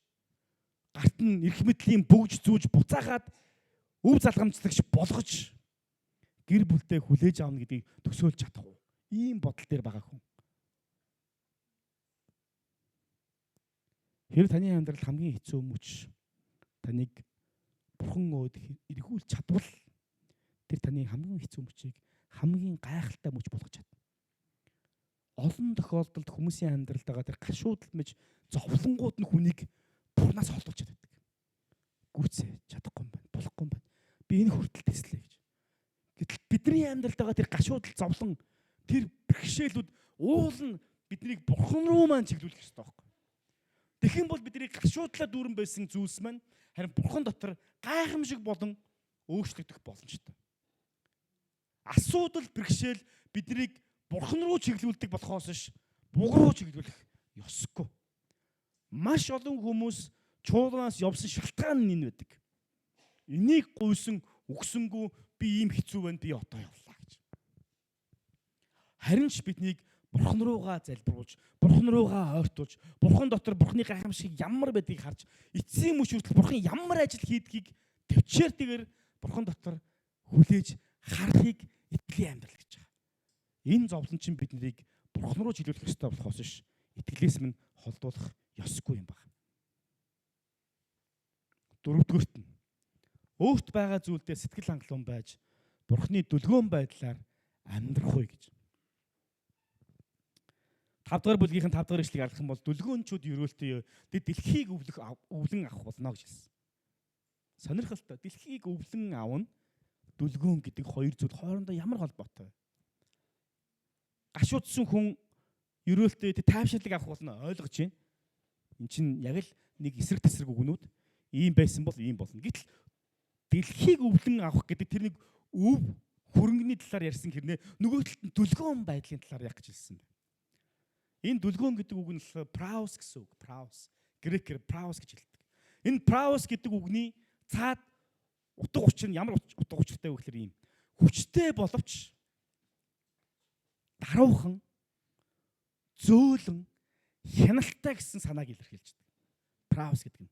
Speaker 1: гарт нь эрх мэдлийн бөгж зүүж буцаахад өв залгамжлагч болгож гэр бүлдээ хүлээж аавна гэдгийг төсөөлж чадах уу? Ийм бодол дээр байгаа хүн. Хэрэг таны амьдрал хамгийн хэцүү мөч таныг Бурхан өөд эргүүлж чадвал тэр таны хамгийн хэцүү мөчийг хамгийн гайхалтай мөч болгож чадна. Олон тохиолдолд хүмүүсийн амьдралд байгаа тэр гашуудал мэж зовлонгууд нь хүнийг Бурханаас холдуулж чаддаг. Гүцээ чадахгүй юм байна, болохгүй юм байна. Би энэ хүртэл тэслэе гэж. Гэтэл бидний амьдралд байгаа тэр гашуудал зовлон тэр бэрхшээлүүд уул нь биднийг Бурхан руу маань чиглүүлэх ёстой байхгүй. Тэгэх юм бол бидний гашуудлаа дүүрэн байсан зүйлс маань харин Бурхан дотор гайхамшиг болон өөрчлөгдөх боломжтой. Асуудал бэрхшээл биднийг Бурхан руу чиглүүлдэг болохоос ш буг руу чиглүүлэх ёсгүй. Маш олон хүмүүс чуулганаас явсан шалтгаан нь энэ байдаг. Энийг гуйсан өгсөнгүү би ийм хэцүү байна би одоо явлаа гэж. Харин ч биднийг Бурхан руугаа залбируулж, Бурхан руугаа ойртуулж, Бурхан дотор Бурханы гайхамшиг ямар байдгийг харж, эцсийн мөч хүртэл Бурхан ямар ажил хийдгийг төвчээртэйгээр Бурхан дотор хүлээж харахыг итгэлийн амьдрал гэж байгаа. Энэ зовлон чинь биднийг Бурхан руу чиглүүлэх ёстой болохоос ш итгэлээс минь холдуулах ёсгүй юм байна. Дөрөвдүгüрт нь өөрт байгаа зүйлдээ сэтгэл хангалуун байж Бурханы дүлгөөн байдлаар амьдрах уу гэж. 5 дахь бүлгийн 5 дахь эшлэгийг харах юм бол дүлгөөнчүүд ерөөлтөй тэд дэлхийг өвлөн авах болно гэж хэлсэн. Сонирхолтой. Дэлхийг өвлөн авна дүлгөөн гэдэг хоёр зүйл хоорондоо ямар холбоотой вэ? Гашуудсан хүн ерөөлтөө тайвширлыг авах болно ойлгож байна. Эн чинь яг л нэг эсрэг тесрэг үгнүүд ийм байсан бол ийм болно. Гэтэл дэлхийг өвлөн авах гэдэг тэр нэг өв хөрөнгөний талаар ярьсан хэрнээ нөгөө талд нь дүлгөөн байдлын талаар яг гэж хэлсэн байна. Энэ дүлгөөн гэдэг үг нь праус гэсэн үг. Праус. Грекээр праус гэж хэлдэг. Энэ праус гэдэг үгний цаад утга учир нь ямар утга учиртай вэ гэхээр ийм хүчтэй боловч даруухан зөөлөн хяналттай гэсэн санааг илэрхийлж байна. Праус гэдэг нь.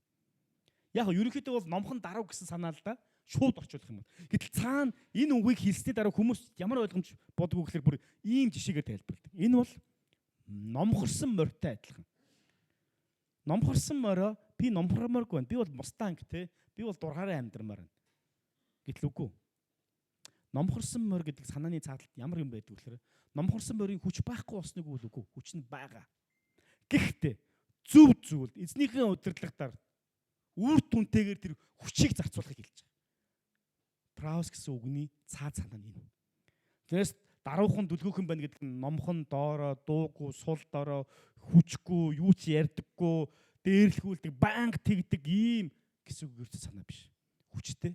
Speaker 1: Яг ерөнхийдөө бол номхон даруй гэсэн санаа л да шууд орчуулах юм бол. Гэтэл цаана энэ үгийг хэлсний дараа хүмүүс ямар ойлгомж бодгоо гэхээр бүр ийм жишээгээр тайлбарладаг. Энэ бол номхорсон морьтой адилхан. Номхорсон морио би номхормооргүй байна. Би бол мустанг те. Би бол дургаараа амьдрмаар байна. Гэтэл үгүй. Номхорсон морь гэдэг санааны цааталт ямар юм байдаг вэ гэхээр номхорсон морийн хүч байхгүй болсныг үгүй. Хүч нь байгаа. Гэхдээ зөв зүйл эзнийхэн удирдлагатаар үр дүнтэйгээр тэр хүчийг зарцуулахыг хэлж байгаа. Праус гэсэн үгний цаад санаа нь энэ. Тэрээс даруухан дүлгөөхөн байна гэдэг нь номхон доороо дуугүй сул доороо хүчгүй юу ч ярьдаггүй дээрлэхүүлдэг банк тэгдэг ийм гэсэн үг ерөөсөө санаа биш. Хүчтэй.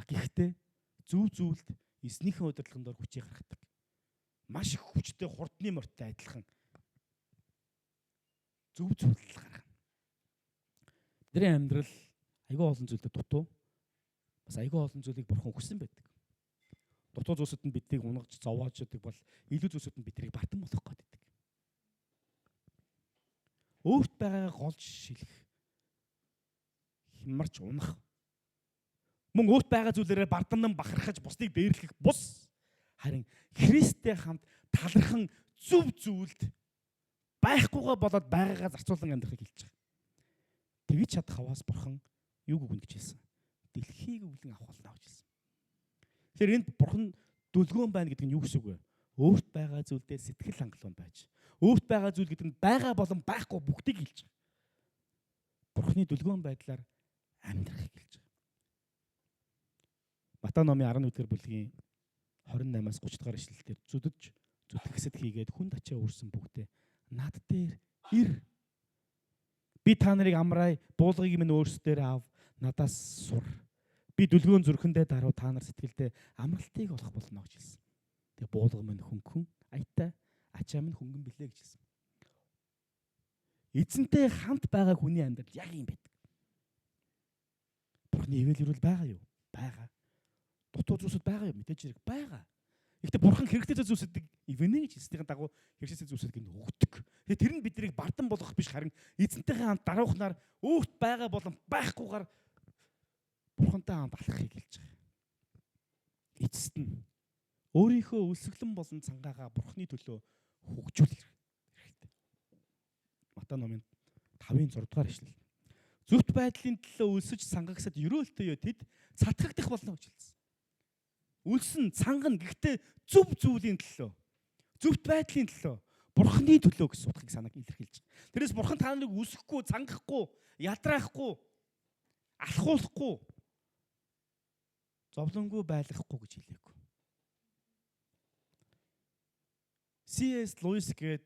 Speaker 1: Гэхдээ зөв зүйлд эзнийхэн удирдлагын дор хүчийг гаргадаг. Маш их хүчтэй хурдны морьтой адилхан зөв зүйл гаргана. Бидний амьдрал айгүй олон зүйлд дутуу. Бас айгүй олон зүйлийг бурхан өгсөн байдаг. Дутуу зүйлсүүд нь биднийг унгаж зовоож өгдөг бол илүү зүйлсүүд нь биднийг бартан болгох гэдэг. Өөрт байгаагаа голж шилэх. Хямарч унах. Мөн өөрт байгаа зүйлээрээ бардамнан бахархаж бусдыг дээрлэх бус. Харин Христтэй хамт талархан зөв зүйлд байхгүйгээ болоод байгаагаа зарцуулан амьдрахыг хэлж байгаа. Тэгж чадах хаваас бурхан юг өгнө гэж хэлсэн. Дэлхийг өвлөн авах болно гэж хэлсэн. Тэгэхээр энд бурхан дүлгөөн байна гэдэг нь юу гэсэн үг вэ? Өөрт байгаа зүйлдээ сэтгэл хангалуун байж, өөрт байгаа зүйл гэдэг нь байгаа болон байхгүй бүгдийг хэлж байгаа. Бурханы дүлгөөн байдлаар амьдрахыг хэлж байгаа. Матай номын 11-р бүлгийн 28-аас 30 дахь ишлэлээр зүтгэгсэд хийгээд хүн тачаа өөрсөн бүгдээ над дээр ир. Би та нарыг амраа буулгыг минь өөрсдөр ав, надаас сур. Би дүлгөөн зүрхэндээ даруй та нар сэтгэлдээ амралтыг олох болно гэж хэлсэн. Тэгээ буулга минь хөнгөн, аятай, ачаа минь хөнгөн билээ гэж хэлсэн. Эзэнтэй хамт байгаа хүний амьдрал яг юм байдаг. Бурхны ивэл ирүүл байгаа юу? Байгаа. Дутуу зүйлсүүд байгаа юу? Мэдээж хэрэг байгаа. Гэхдээ бурхан хэрэгтэй зүйлсүүдийг ивэнэ гэж хэлснийхэн дагуу хэрэгтэй зүйлсүүдийг нь өгдөг. Тэгээ тэр нь биднийг бардан болгох биш харин эзэнтэйгээ хамт даруухнаар өөрт байгаа болон байхгүйгээр бурхантай хамт алхахыг хэлж байгаа. Эцэст нь өөрийнхөө өлсгөлэн болон цангаагаа бурхны төлөө хөгжүүлэх хэрэгтэй. Матай номын 5-6 дугаар ишлэл. Зөвхт байдлын төлөө өлсөж сангагсад ерөөлтөө тэд цатгагдах болно гэж хэлсэн. Үлсэн цангана гэхдээ зөв зүйлийн төлөө, зөвхт байдлын төлөө, бурхны төлөө гэсэн утгыг санааг илэрхийлж байгаа. Тэрээс бурхан та нарыг үсэхгүй, цангахгүй, ядраахгүй, алхуулахгүй, зовлонгүй байлгахгүй гэж хэлээгүй. C.S. Lewis гээд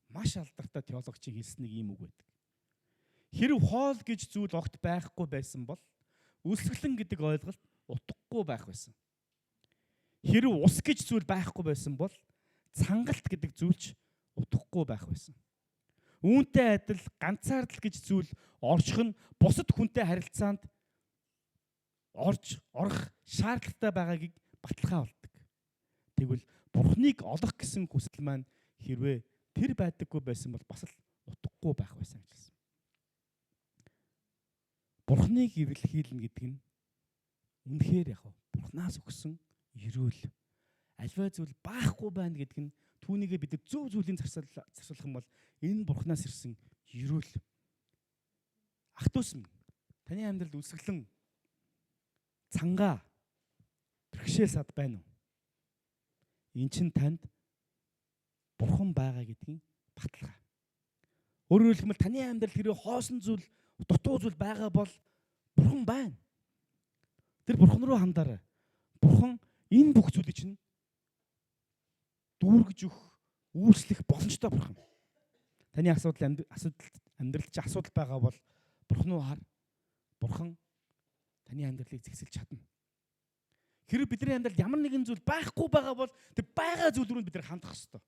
Speaker 1: маш алдартай теологчийн хэлсэн нэг ийм үг байдаг. Хэрв хоол гэж зүйл огт байхгүй байсан бол үлсгэлэн гэдэг ойлголт утгагүй байх байсан. Хэрв ус гэж зүйл байхгүй байсан бол цангалт гэдэг зүйлч утгагүй байх байсан. Үүнтэй адил ганцаардал гэж зүйл орчих нь бусад хүнтэй харилцаанд орж орох шаардлагатай байгаагийг баталгаа болдог. Тэгвэл бурхныг олох гэсэн хүсэл маань хэрвээ тэр байдаггүй байсан бол бас л утгагүй байх байсан гэж хэлсэн. Бурхныг илэрхийлнэ гэдэг нь үнэхээр яг бурхнаас өгсөн ерөөл. Альва зүйл баахгүй байна гэдэг нь түүнийгээ бид зөв зүйлийн зарцуулах юм бол энэ бурхнаас ирсэн ерөөл. Ах トゥ ус минь таны амьдралд үлсгэлэн цангаа бэрхшээл сад байна уу? Эн чинь танд бурхан байгаа гэдгийн баталгаа. Өөрөөр хэлбэл таны амьдрал хэрэг хоосон зүйл, дутуу зүйл байгаа бол бурхан байна. Тэр бурхан руу хандаарай. Бурхан энэ бүх зүйлийг чинь дүүргэж өгөх, үйлчлэх боломжтой бурхан. Таны амьдралд чи асуудал байгаа бол бурхан руу хар. Бурхан таны амьдралыг зэгсэлж чадна. Хэрэв бидний амьдралд ямар нэгэн зүйл байхгүй байгаа бол тэр байгаа зүйл рүү бид нар хандах ёстой.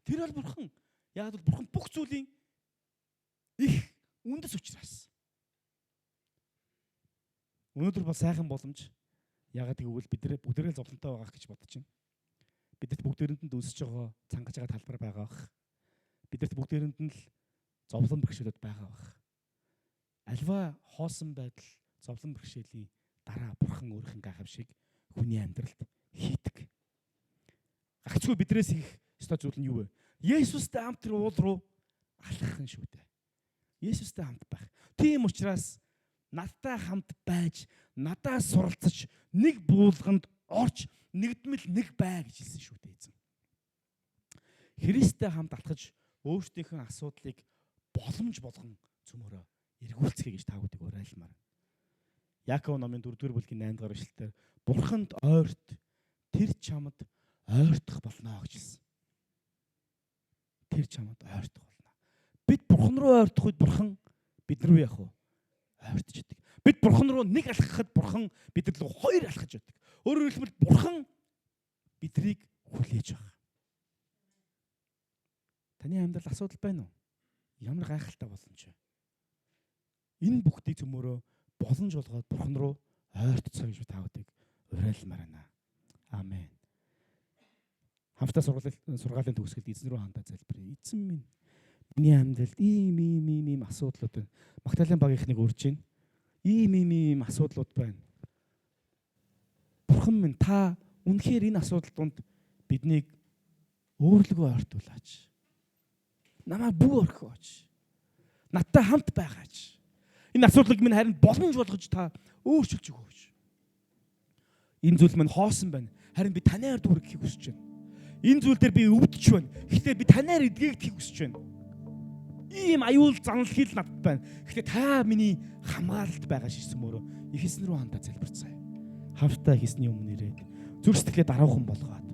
Speaker 1: Тэр бол бурхан. Яг бол бурхан бүх зүйлийн их үндэс учраас. Өнөөдөр бол сайхан боломж. Яагаад гэвэл бид бүгдээрээ зовлонтой байгаа гэж бодож байна. Бидэрт бүгдээрэнд нь дүнсэж байгаа цангаж байгаа талбар байгаа бах. Бидэрт бүгдээрэнд нь л зовлон бэрхшээлүүд байгаа бах. Альва хоосон байдал зовлон бэрхшээлийн дараа бурхан өөрийнх нь гайхамшиг хүний амьдралд хийдэг. Гагцгүй бидрээс их ёстой зүйл нь юу вэ? Есүстэй хамт тэр уул руу алхах нь шүү дээ. Есүстэй хамт байх. Тийм учраас надтай хамт байж, надаас суралцаж, нэг буулганд орж, нэгдмэл нэг бай гэж хэлсэн шүү дээ эзэн. Христтэй хамт алхаж өөрсдийнхөө асуудлыг боломж болгон цөмөрөө эргүүлцгээе гэж та бүдийг уриалмаар. Яаков номын 4-р бүлгийн 8-р эшлэлээр бурханд ойрт тэр чамд ойртох болно гэж хэлсэн. Тэр чамд ойртох болно. Бид бурхан руу ойртох үед бурхан бид рүү яах вэ? Ойртож идэг. Бид бурхан руу нэг алхахад бурхан бид рүү хоёр алхаж байдаг. Өөрөөр хэлбэл бурхан бидрийг хүлээж байгаа. Таны амьдрал асуудал байна уу? Ямар гайхалтай боломж вэ? Энэ бүгдийг цөмөрөө боломж болгоод бурхан руу ойртцоо гэж та бүдийг уриалмаар байна. Амен. Хамтдаа сургаалын төгсгөлд эзэн рүү хандаа залбирая. Эзэн минь, миний амьдралд ийм асуудлууд байна. Магдалины багийнхныг урьж байна. Ийм асуудлууд байна. Бурхан минь, та үнэхээр энэ асуудал донд биднийг өөрлөгөө ойртуулаач. Намайг бүх орхиоч. Надтай хамт байгаач. Энэ асуудлыг минь харин боломж болгож та өөрчилж өгөөч. Энэ зүйл минь хоосон байна. Харин би таны ард хүргэхийг хүсэж байна. Энэ зүйл дээр би өвдөж байна. Гэхдээ би танаар эдгээгдэхийг хүсэж байна. Ийм аюул занал хил надад байна. Гэхдээ та миний хамгаалалт байгаа шийдсэн мөрөө их эзэн рүү хандаа залбирцгаая. Хамтдаа хийсний өмнө ирээд зүрх сэтгэлээ даруухан болгоод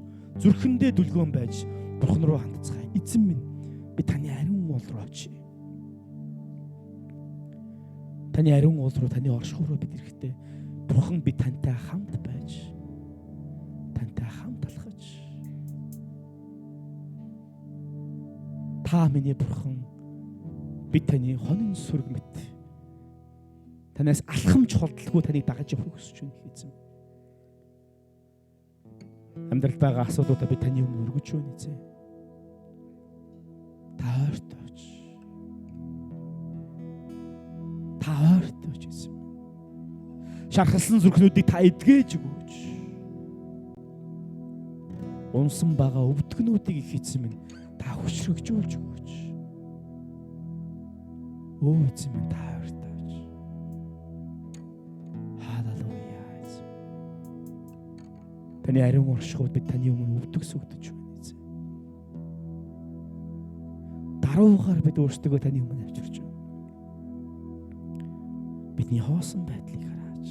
Speaker 1: зүрхэндээ дүлгөөн байж бурхан руу хандцгаая. Эзэн минь, би таны ариун уул руу очие. Таны ариун уул руу, таны оршихуй руу бид ирэхдээ бурхан би тантай хамт байж, тантай хамт алхаж, та миний бурхан, би таны хонин сүрэг мэт танаас алхамж холдолгүй таныг дагаж явахыг хүсэж байна эзэн. Амьдралд байгаа асуудлуудаа би таны өмнө өргөж байна эзэн. Та ойртооч. Та ойртооч эзэн. Шархалсан зүрхнүүдийг та эдгэж өгөөч. Унсан байгаа өвдгнүүдийг их эзэн минь та хөшрөгжүүлж өгөөч. Өө эзэн минь, та ойртооч. Халелуя эзэн. Таны ариун оршихуйд бид таны өмнө өвдөгсөгдөж байна эзэн. Даруугаар бид өөрсдөө таны өмнө авчирч байна. Бидний хоосон байдлыг хараач.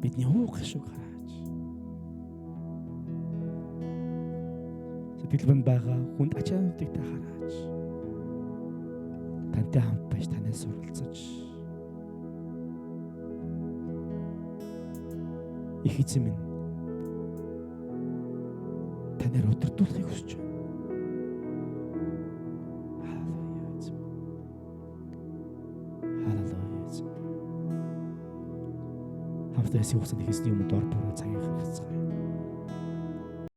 Speaker 1: Бидний хуу гашуг хараач. Сэтгэлбэн байгаа хүнд ачаануудыг та хараач. Тантай хамт байж танаас суралцаж их эзэн минь, танаар өдөрдүүлэхийг хүсэж байна. Халелуя эзэн. Халелуя эзэн. Хамтдаа эсийн хугацаанд эзний өмнө дор бүрээ цагийг гаргацгаая.